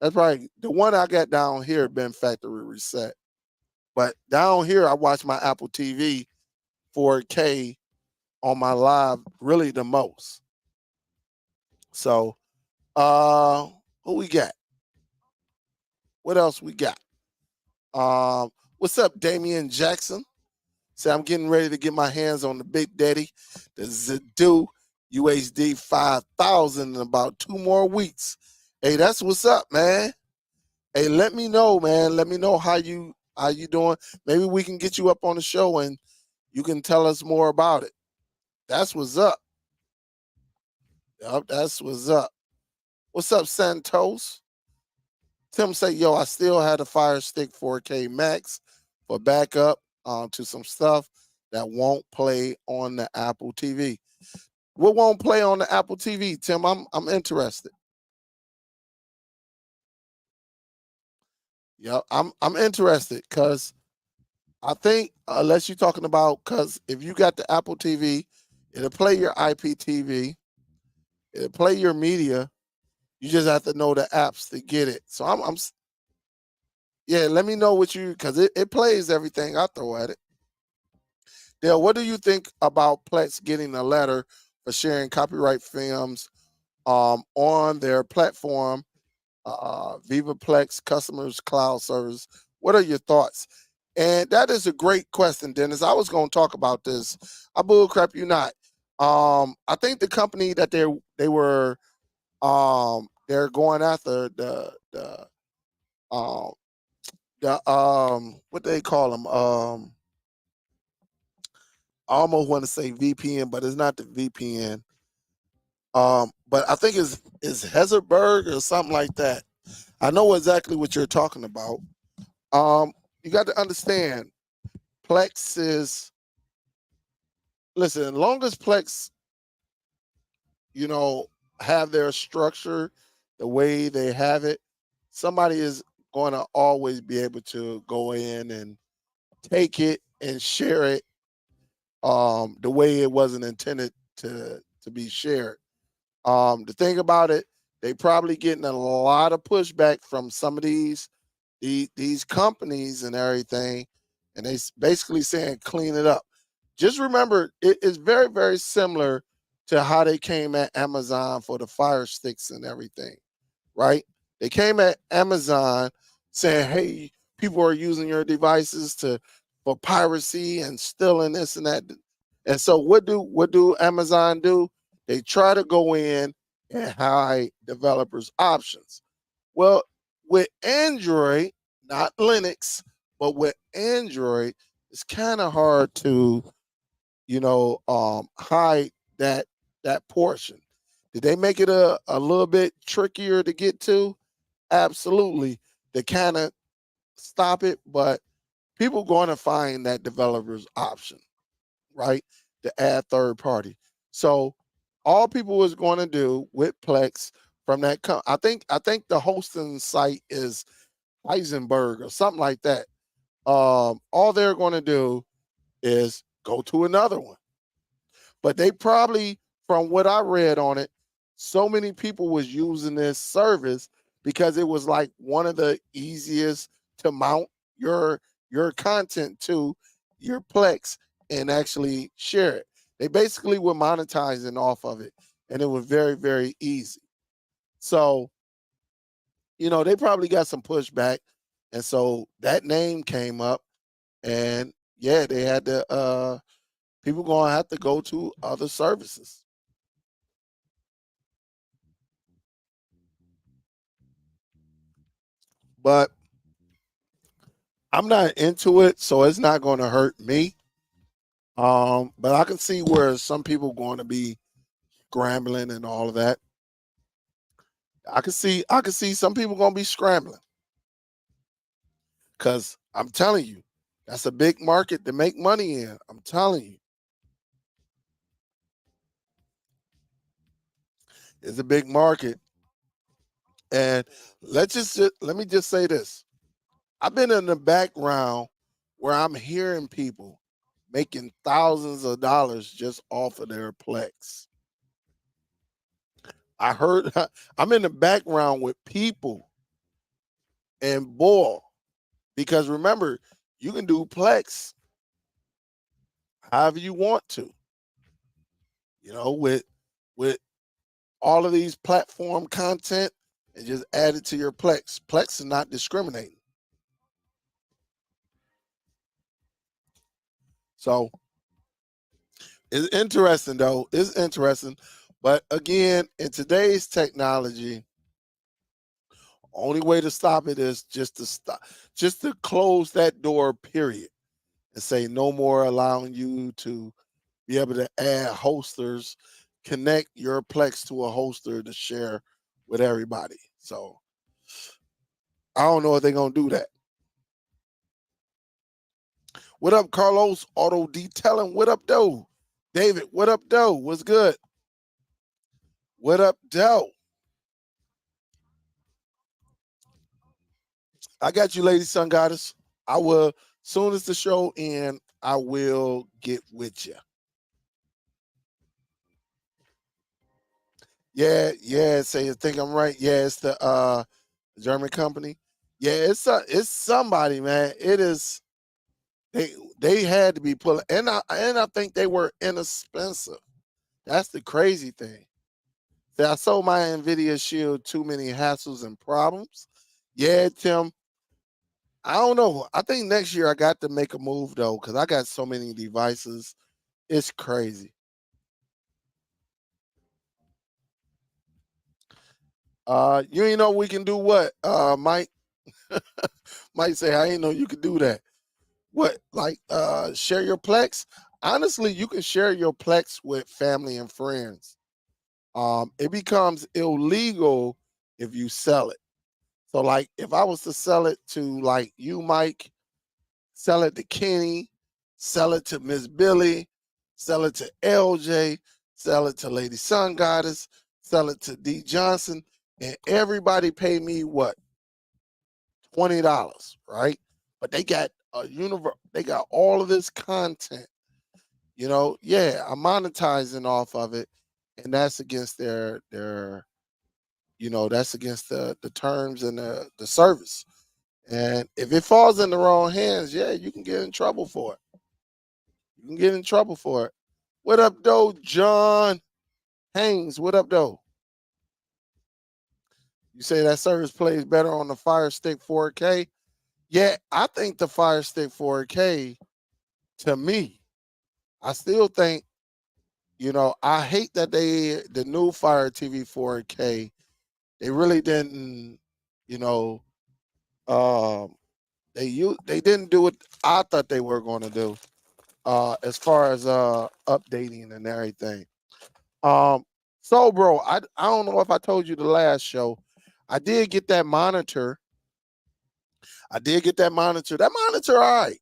That's right. The one I got down here been factory reset. But down here I watch my Apple TV 4K on my live really the most. So who we got? What else we got? What's up, Damian Jackson? Say I'm getting ready to get my hands on the Big Daddy, the Zadu UHD 5000 in about 2 more weeks. Hey, that's what's up, man. Hey, let me know, man. Let me know how you doing. Maybe we can get you up on the show and you can tell us more about it. That's what's up. Yup, that's what's up. What's up, Santos? Tim say, yo, I still had a Fire Stick 4K Max for backup to some stuff that won't play on the Apple TV. What won't play on the Apple TV, Tim? I'm interested. Yeah, I'm interested because I think unless you're talking about, because if you got the Apple TV, it'll play your IPTV, it'll play your media. You just have to know the apps to get it. So I'm yeah, let me know what you, because it plays everything I throw at it. Dale, what do you think about Plex getting a letter for sharing copyright films on their platform, Viva Plex Customers Cloud Service? What are your thoughts? And that is a great question, Dennis. I was going to talk about this. I bullcrap you not. I think the company that they're going after um, what they call them, I almost want to say VPN, but it's not the VPN. But I think it's Hezerberg or something like that. I know exactly what you're talking about. You got to understand, Plex is, listen, as long as Plex, you know, have their structure the way they have it, somebody is going to always be able to go in and take it and share it the way it wasn't intended to be shared. The thing about it, they probably getting a lot of pushback from some of these companies and everything, and they basically saying clean it up. Just remember, it is very very similar to how they came at Amazon for the Fire Sticks and everything, right? They came at Amazon saying, "Hey, people are using your devices to for piracy and stealing this and that." And so, what do Amazon do? They try to go in and hide developers' options. Well, with Android, not Linux, but with Android, it's kind of hard to, hide that portion. Did they make it a little bit trickier to get to? Absolutely. They kind of stop it, but people going to find that developer's option, right? To add third party. So all people was going to do with Plex from that I think the hosting site is Heisenberg or something like that. All they're going to do is go to another one. But they probably, from what I read on it, so many people was using this service because it was like one of the easiest to mount your content to your Plex and actually share it. They basically were monetizing off of it, and it was very very easy. So they probably got some pushback, and so that name came up, and yeah, they had to. People gonna have to go to other services. But I'm not into it, so it's not going to hurt me. But I can see where some people going to be scrambling and all of that. I can see some people gonna be scrambling because I'm telling you, that's a big market to make money in. I'm telling you, it's a big market. And let me just say this. I've been in the background where I'm hearing people making thousands of dollars just off of their Plex. I heard I'm in the background with people and boy, because remember, you can do Plex however you want to, with all of these platform content and just add it to your Plex. Plex is not discriminating. So it's interesting though. It's interesting. But again, in today's technology, only way to stop it is just to close that door, period, and say no more allowing you to be able to add holsters, connect your Plex to a holster to share with everybody. So I don't know if they're gonna do that. What up, Carlos? Auto detailing. What up, though? David, what up, though? What's good? What up, though? I got you, lady sun goddess. I will, soon as the show end, I will get with you. Yeah, yeah. Say you think I'm right. Yeah, it's the German company. Yeah, it's somebody, man. It is they had to be pulling, and I think they were inexpensive. That's the crazy thing. That I sold my Nvidia Shield too many hassles and problems. Yeah, Tim. I don't know. I think next year I got to make a move though, because I got so many devices. It's crazy. You ain't know we can do what? Mike might say, I ain't know you could do that. What, like share your Plex? Honestly, you can share your Plex with family and friends. It becomes illegal if you sell it. So like if I was to sell it to like you, Mike, sell it to Kenny, sell it to Miss Billy, sell it to LJ, sell it to Lady Sun Goddess, sell it to D Johnson, and everybody pay me what, $20, right? But they got they got all of this content. Yeah, I'm monetizing off of it, and that's against their that's against the terms and the service. And if it falls in the wrong hands, yeah, you can get in trouble for it. You can get in trouble for it. What up, though, John Haynes? What up, though? You say that service plays better on the Fire Stick 4K? Yeah, I think the Fire Stick 4K, to me, I still think, I hate that the new Fire TV 4K, they really didn't, you know, um, they didn't do what I thought they were going to do, as far as updating and everything. Um, so bro, I don't know if I told you the last show. I did get that monitor. I did get that monitor. That monitor, all right.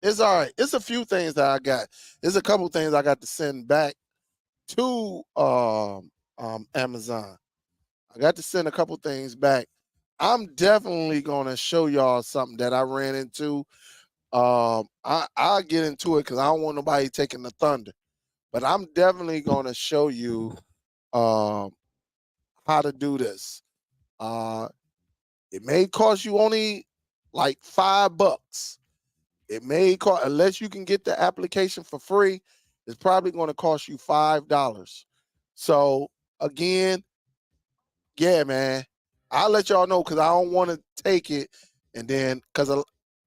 It's all right. It's a few things that I got. There's a couple things I got to send back to Amazon. I got to send a couple things back. I'm definitely gonna show y'all something that I ran into. I'll get into it because I don't want nobody taking the thunder. But I'm definitely gonna show you um how to do this. Uh, it may cost you only like $5. It may cost, unless you can get the application for free, it's probably going to cost you $5. So again, yeah, man, I'll let y'all know because I don't want to take it and then because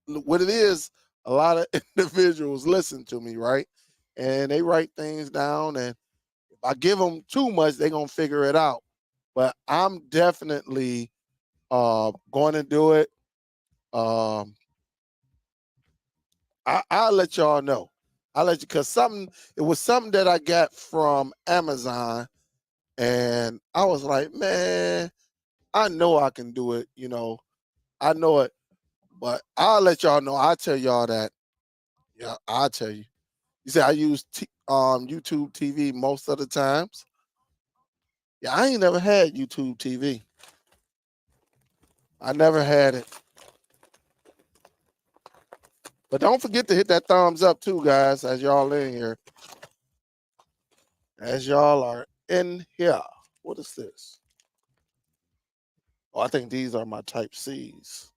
what it is, a lot of individuals listen to me, right? And they write things down, and if I give them too much, they're gonna figure it out. But I'm definitely going to do it. Um, I'll let y'all know. I'll let you because it was something that I got from Amazon, and I was like, man. I know I can do it. I know it, but I'll let y'all know. I'll tell y'all that. Yeah, I'll tell you. You say I use YouTube TV most of the times. Yeah, I ain't never had YouTube TV. I never had it. But don't forget to hit that thumbs up too, guys, as y'all in here. As y'all are in here. What is this? Oh, I think these are my type C's.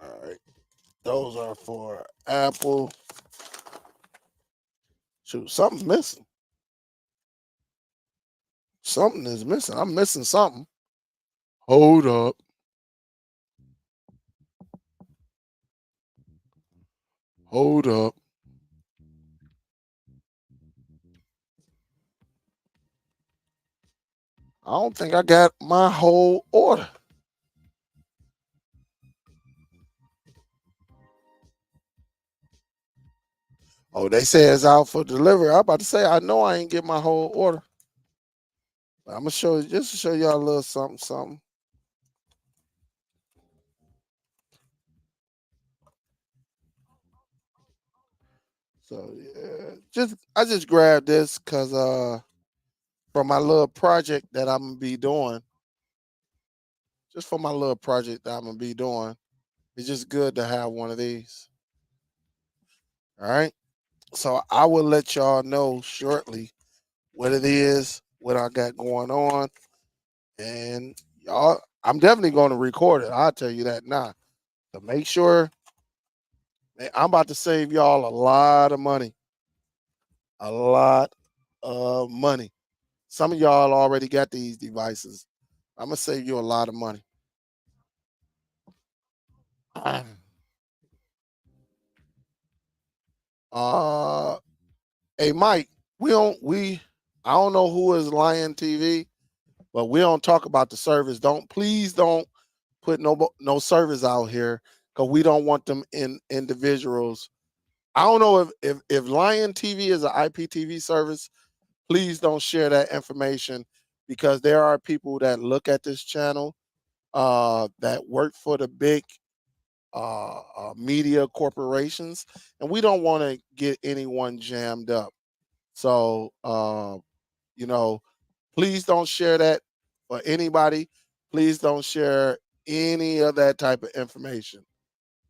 All right. Those are for Apple. Shoot, something's missing. Something is missing. I'm missing something. Hold up. Hold up. I don't think I got my whole order. Oh, they say it's out for delivery. I'm about to say I know I ain't get my whole order. But I'm gonna show you just to show y'all a little something, something. So yeah, I just grabbed this because for my little project that I'm gonna be doing. Just for my little project that I'm gonna be doing. It's just good to have one of these. All right. So I will let y'all know shortly what it is, what I got going on. And y'all, I'm definitely going to record it. I'll tell you that now. So make sure I'm about to save y'all a lot of money. A lot of money. Some of y'all already got these devices. I'm gonna save you a lot of money. Uh hey Mike, I don't know who is Lion TV, but we don't talk about the service. Please don't put no service out here because we don't want them in individuals. I don't know if Lion TV is an IPTV service. Please don't share that information because there are people that look at this channel that work for the big media corporations, and we don't want to get anyone jammed up. So you know, please don't share that for anybody. Please don't share any of that type of information.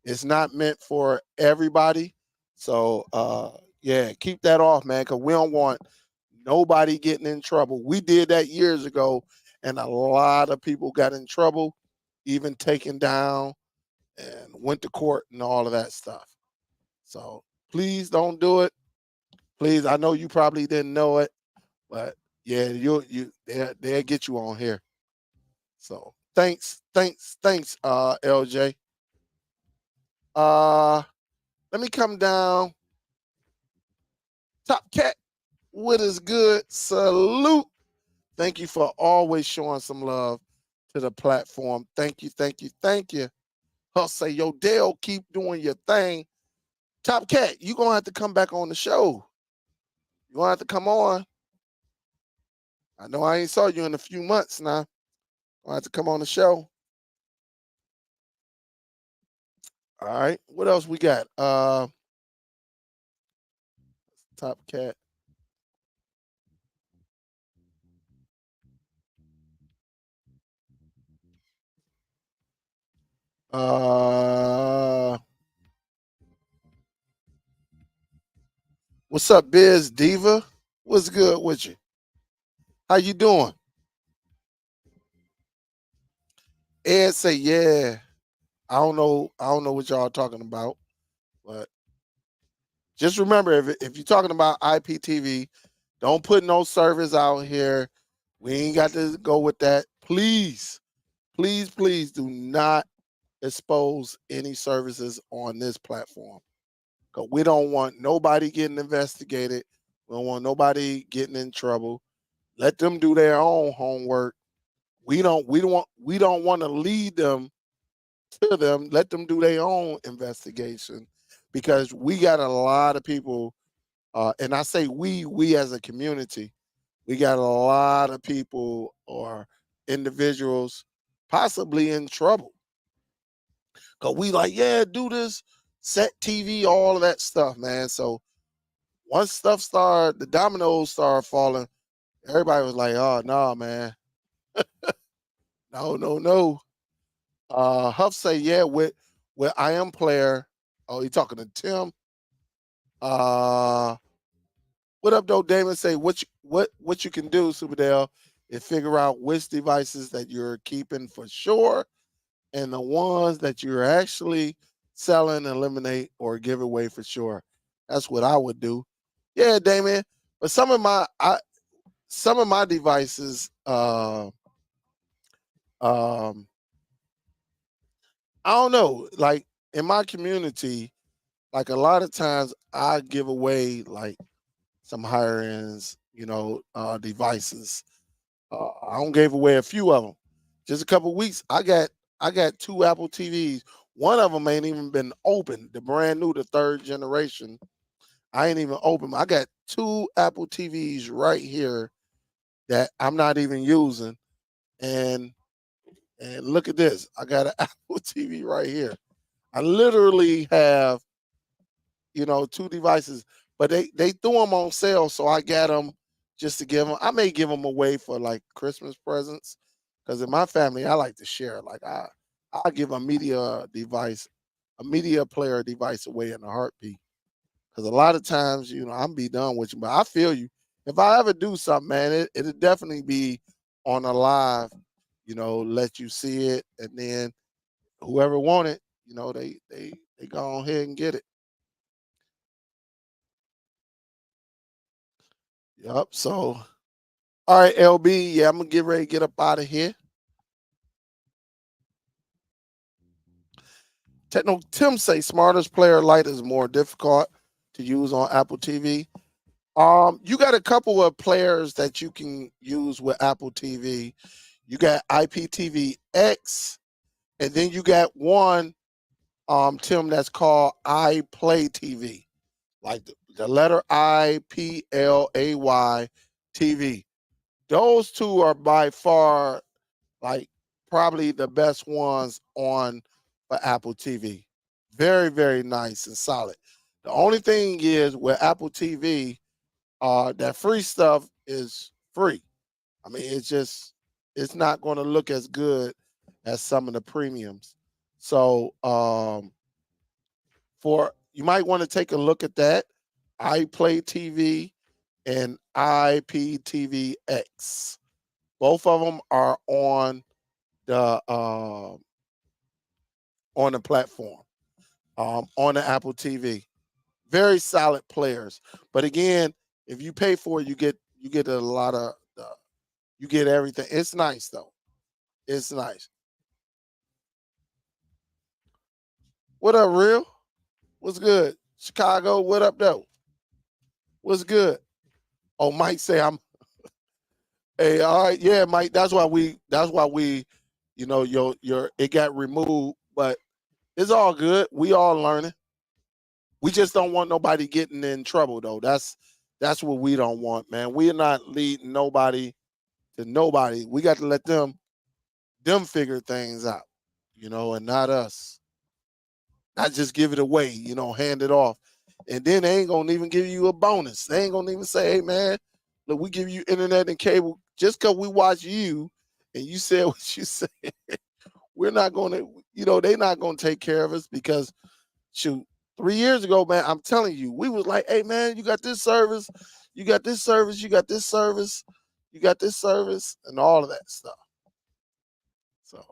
It's not meant for everybody. So yeah, keep that off, man, because we don't want nobody getting in trouble. We did that years ago, and a lot of people got in trouble, even taken down and went to court and all of that stuff. So please don't do it. Please, I know you probably didn't know it, but yeah, they'll get you on here. So thanks, LJ. Uh Let me come down. Top Cat, what is good? Salute. Thank you for always showing some love to the platform. Thank you, thank you, thank you. I'll say, yo, Dale, keep doing your thing. Top Cat, you're gonna have to come back on the show. You're gonna have to come on. I know I ain't saw you in a few months now. Gonna have to come on the show. All right. What else we got? Top Cat. Uh what's up, Biz Diva? What's good with you? How you doing? Ed say, yeah. I don't know what y'all talking about, but just remember if you're talking about IPTV, don't put no servers out here. We ain't got to go with that. Please do not expose any services on this platform. Because we don't want nobody getting investigated. We don't want nobody getting in trouble. Let them do their own homework. We don't want to lead them to them. Let them do their own investigation because we got a lot of people And I say we as a community, we got a lot of people or individuals possibly in trouble. Cause we like, yeah, do this, set TV, all of that stuff, man. So once stuff started, the dominoes started falling, everybody was like, oh no, man. No, no, no. Huff say, yeah, with I am player. Oh, he talking to Tim. Uh what up though, Damon? Say what you can do, Superdell, is figure out which devices that you're keeping for sure and the ones that you're actually selling, eliminate, or give away for sure. That's what I would do. Yeah, Damien. But some of my devices, um, I don't know. Like in my community, like a lot of times I give away like some higher ends, devices. I don't gave away a few of them. Just a couple weeks, I got two Apple TVs. One of them ain't even been opened. The brand new, the third generation. I ain't even open. I got two Apple TVs right here that I'm not even using. And and look at this. I got an Apple TV right here. I literally have, two devices, but they threw them on sale, so I got them just to give them. I may give them away for like Christmas presents, because in my family I like to share. Like I give a media player device away in a heartbeat. Because a lot of times, I'm be done with you, but I feel you. If I ever do something, man, it'll definitely be on a live. Let you see it, and then whoever want it, they go on ahead and get it. Yep. So, all right, LB. Yeah, I'm gonna get ready to get up out of here. Techno Tim say smartest player light is more difficult to use on Apple TV. You got a couple of players that you can use with Apple TV. You got IPTV X, and then you got one, Tim, that's called iPlay TV, like the letter IPLAY TV. Those two are by far like probably the best ones on for Apple TV. Very, very nice and solid. The only thing is with Apple TV, that free stuff is free. I mean, it's not going to look as good as some of the premiums. So for you might want to take a look at that. iPlay TV and IPTVX. Both of them are the uh, on the platform, on the Apple TV. Very solid players. But again, if you pay for it, you get a lot of you get everything. It's nice though. It's nice. What up, Real? What's good? Chicago, what up though? What's good? Oh, Mike say I'm hey, all right, yeah, Mike. That's why we, your it got removed, but it's all good. We all learning. We just don't want nobody getting in trouble though. That's what we don't want, man. We're not leading nobody to nobody. We got to let them figure things out, and not us. Not just give it away, hand it off. And then they ain't gonna even give you a bonus. They ain't gonna even say, hey man, look, we give you internet and cable just because we watch you and you said what you said. We're not gonna, they're not gonna take care of us because shoot, 3 years ago, man, I'm telling you, we was like, hey man, you got this service, you got this service, you got this service, you got this service, and all of that stuff. So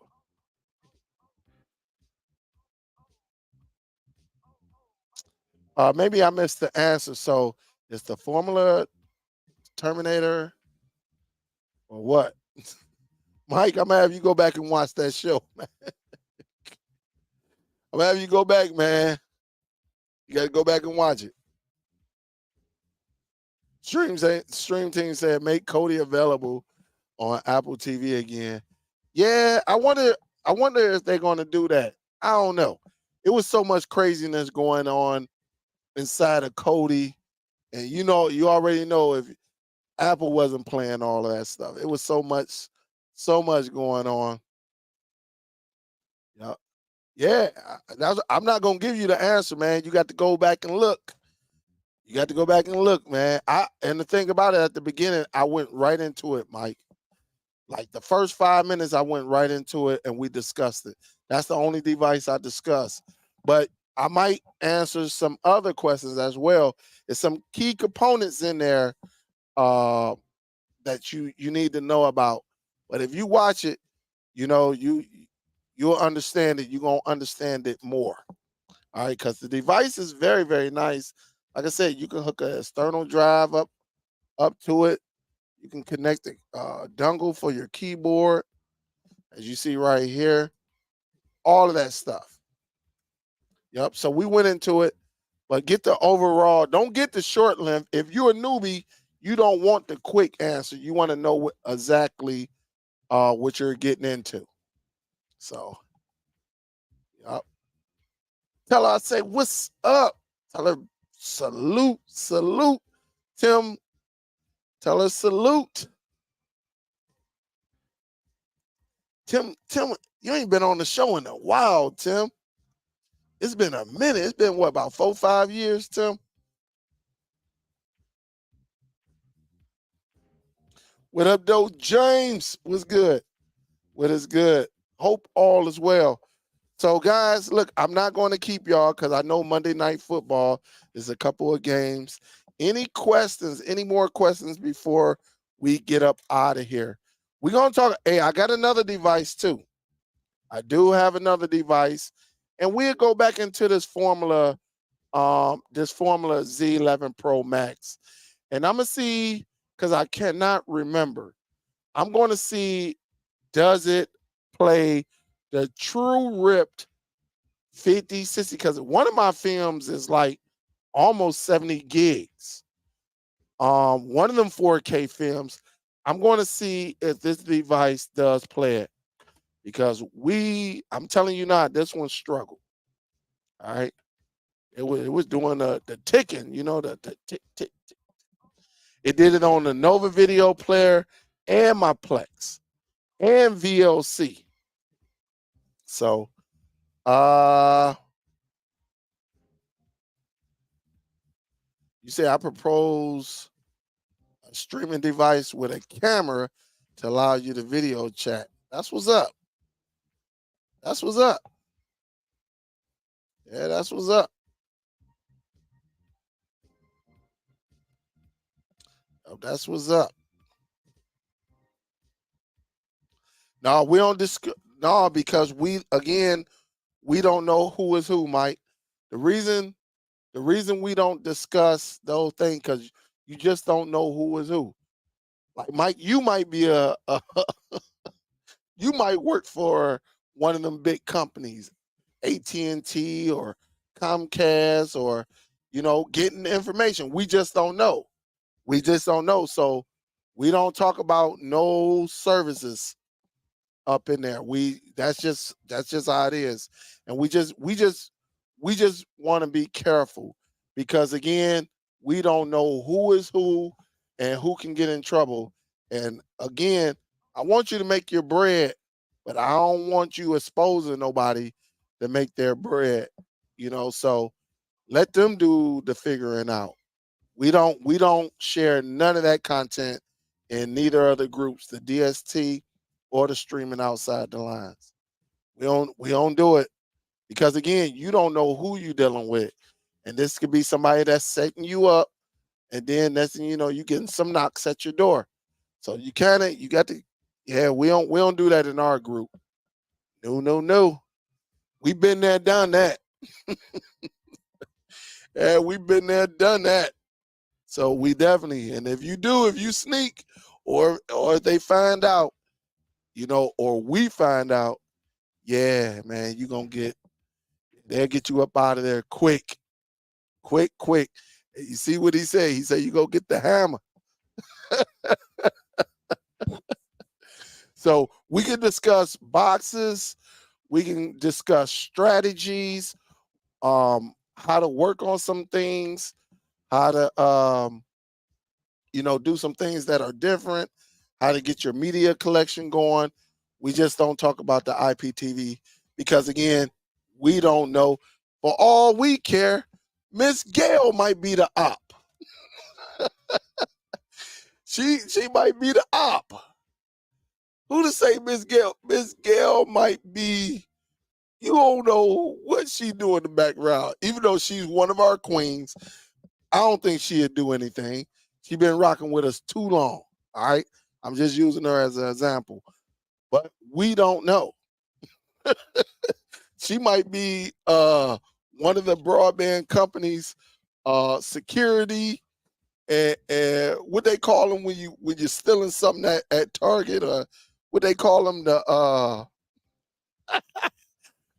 maybe I missed the answer. So it's the Formula Terminator or what? Mike, I'm gonna have you go back and watch that show, man. I'm gonna have you go back, man. You gotta go back and watch it. Stream Team said make Cody available on Apple TV again. Yeah, I wonder if they're gonna do that. I don't know. It was so much craziness going on inside of Cody. And you already know if Apple wasn't playing all of that stuff. It was so much going on. Yeah. Yeah. I'm not gonna give you the answer, man. You got to go back and look. You got to go back and look, man. And the thing about it, at the beginning, I went right into it, Mike. Like the first 5 minutes, I went right into it and we discussed it. That's the only device I discussed. But I might answer some other questions as well. There's some key components in there that you need to know about. But if you watch it, you'll understand it. You're gonna understand it more. All right, because the device is very, very nice. Like I said, you can hook an external drive up to it. You can connect the dongle for your keyboard, as you see right here. All of that stuff. Yep. So we went into it, but get the overall. Don't get the short length. If you're a newbie, you don't want the quick answer. You want to know exactly what you're getting into. So, yep. Tell her I say, what's up? Tell her salute. Tim, tell her salute. Tim, you ain't been on the show in a while, Tim. It's been a minute. It's been what, about 4 or 5 years, Tim? What up, though? James, what's good? What is good? Hope all is well. So, guys, look, I'm not going to keep y'all because I know Monday Night Football is a couple of games. Any questions, any more questions before we get up out of here? We're going to talk. Hey, I got another device too. I do have another device. And we'll go back into this Formula Z11 Pro Max. And I'm going to see, because I cannot remember. I'm going to see, does it play the true ripped 50, 60? Because one of my films is like almost 70 gigs. One of them 4K films. I'm going to see if this device does play it. Because I'm telling you not, this one struggled. All right. It was doing the ticking, the tick, tick, tick. It did it on the Nova video player and my Plex and VLC. So, you say I propose a streaming device with a camera to allow you to video chat. That's what's up. That's what's up. Yeah, that's what's up. That's what's up. No, we don't discuss. No, because we don't know who is who, Mike. The reason we don't discuss those things because you just don't know who is who. Like Mike, you might be you might work for one of them big companies, AT&T or Comcast, or getting information. We just don't know. We just don't know. So we don't talk about no services up in there. That's just how it is. And we just want to be careful because again, we don't know who is who and who can get in trouble. And again, I want you to make your bread, but I don't want you exposing nobody to make their bread, so let them do the figuring out. We don't share none of that content in neither of the groups, the DST or the streaming outside the lines. We don't do it because again, you don't know who you're dealing with. And this could be somebody that's setting you up, and then that's you getting some knocks at your door. So you got to, yeah, we don't do that in our group. No. We've been there, done that. Yeah, we've been there, done that. So we definitely, and if you sneak, or if they find out, or we find out, yeah, man, they'll get you up out of there quick. You see what he said? He said, you go get the hammer. So we can discuss boxes. We can discuss strategies, how to work on some things. how to do some things that are different, how to get your media collection going. We just don't talk about the IPTV because again, we don't know. For all we care, Miss Gail might be the op. She might be the op. Who to say Miss Gail? Miss Gail might be, you don't know what she do in the background. Even though she's one of our queens, I don't think she'd do anything. She been rocking with us too long. All right. I'm just using her as an example. But we don't know. She might be one of the broadband companies, security, and what they call them when you're stealing something at Target, or what they call them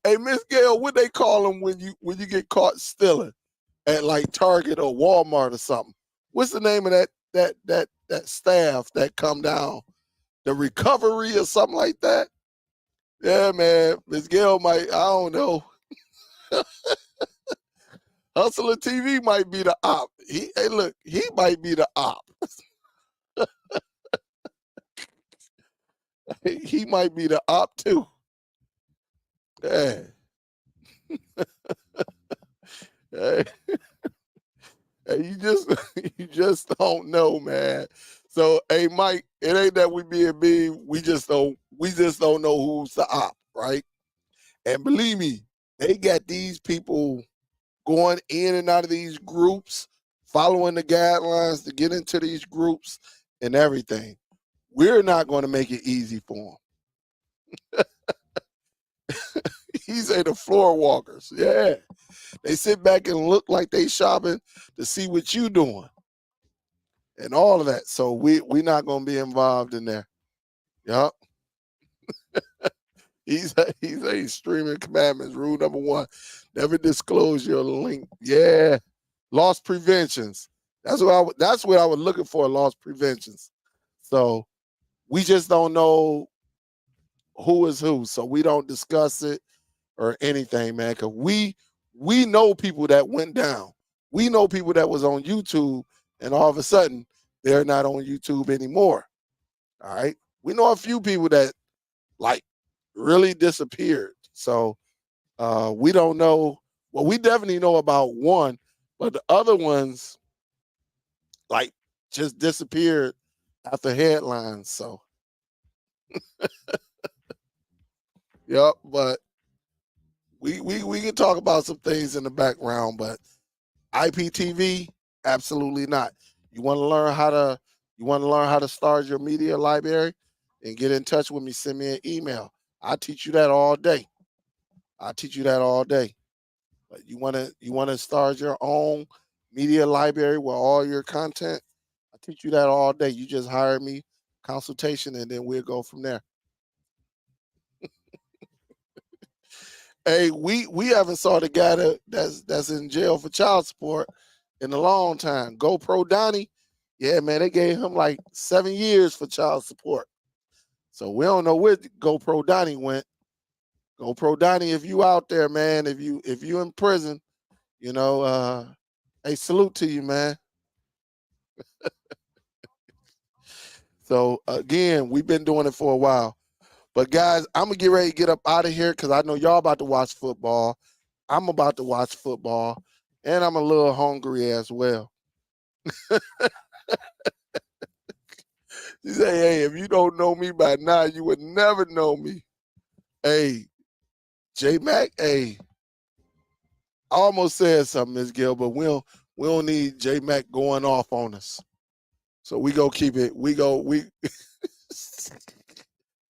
hey Miss Gail, what they call them when you get caught stealing at like Target or Walmart or something? What's the name of that staff that come down? The recovery or something like that? Yeah, man. Miss Gail might, I don't know. Hustler TV might be the op. Hey, look, he might be the op. He might be the op too. Yeah. Hey, hey, you just don't know, man. So, hey, Mike, it ain't that we being mean. We just don't know who's the op, right? And believe me, they got these people going in and out of these groups, following the guidelines to get into these groups and everything. We're not going to make it easy for them. These are the floor walkers. Yeah. They sit back and look like they shopping to see what you doing and all of that. So we're not going to be involved in there. Yup. He's streaming commandments. Rule number 1, never disclose your link. Yeah. Loss preventions. That's what I was looking for, loss preventions. So we just don't know who is who. So we don't discuss it or anything, man. Cause we know people that went down. We know people that was on YouTube and all of a sudden they're not on YouTube anymore. All right. We know a few people that like really disappeared. So we don't know. Well, we definitely know about one, but the other ones like just disappeared after headlines. So yep, but we can talk about some things in the background, but IPTV, absolutely not. You want to learn how to start your media library and get in touch with me, send me an email. I'll teach you that all day. I'll teach you that all day. But you want to start your own media library with all your content. I'll teach you that all day. You just hire me, consultation, and then we'll go from there. Hey, we haven't saw the guy that's in jail for child support in a long time. GoPro Donnie, yeah, man, they gave him like 7 years for child support. So we don't know where GoPro Donnie went. GoPro Donnie, if you out there, man, if you in prison, hey, salute to you, man. So again, we've been doing it for a while. But guys, I'm gonna get ready to get up out of here because I know y'all about to watch football. I'm about to watch football, and I'm a little hungry as well. You say, hey, if you don't know me by now, you would never know me. Hey, J Mac, hey, I almost said something, Ms. Gill, but we don't need J Mac going off on us. So we go keep it.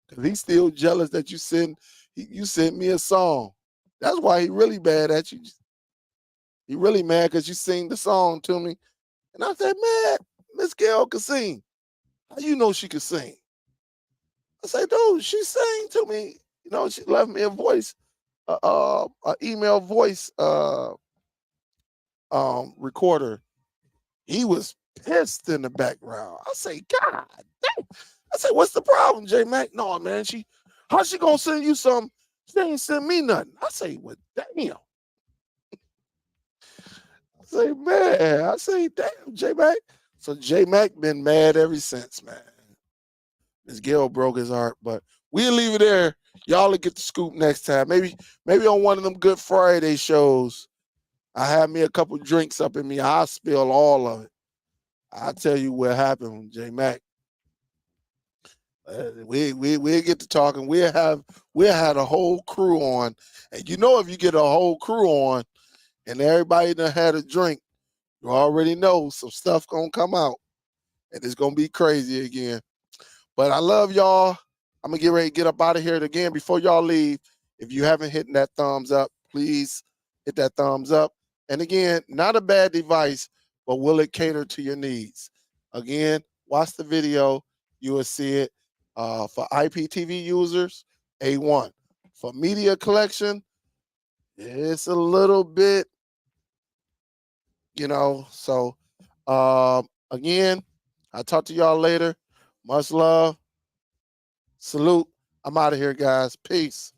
Cause he's still jealous that you sent me a song. That's why he really bad at you. He really mad because you sing the song to me. And I said, man, Miss Gail can sing. How you know she could sing? I said, dude, she sang to me. She left me a voice, email voice recorder. He was pissed in the background. I say, God damn. I said, what's the problem, J Mac? No, man, how's she gonna send you something? She ain't send me nothing. I say, well, damn. say, man, I say, damn, J-Mac. So J-Mac been mad ever since, man. Miss Gill broke his heart, but we'll leave it there. Y'all will get the scoop next time. Maybe on one of them Good Friday shows, I have me a couple drinks up in me. I'll spill all of it. I'll tell you what happened, J-Mac. We'll get to talking. We'll have a whole crew on. And you know, if you get a whole crew on and everybody done had a drink, you already know some stuff gonna come out. And it's gonna be crazy again. But I love y'all. I'm gonna get ready to get up out of here again. Before y'all leave, if you haven't hit that thumbs up, please hit that thumbs up. And again, not a bad device, but will it cater to your needs? Again, watch the video. You will see it. For IPTV users, A1. For media collection, it's a little bit, So again, I'll talk to y'all later. Much love. Salute. I'm out of here, guys. Peace.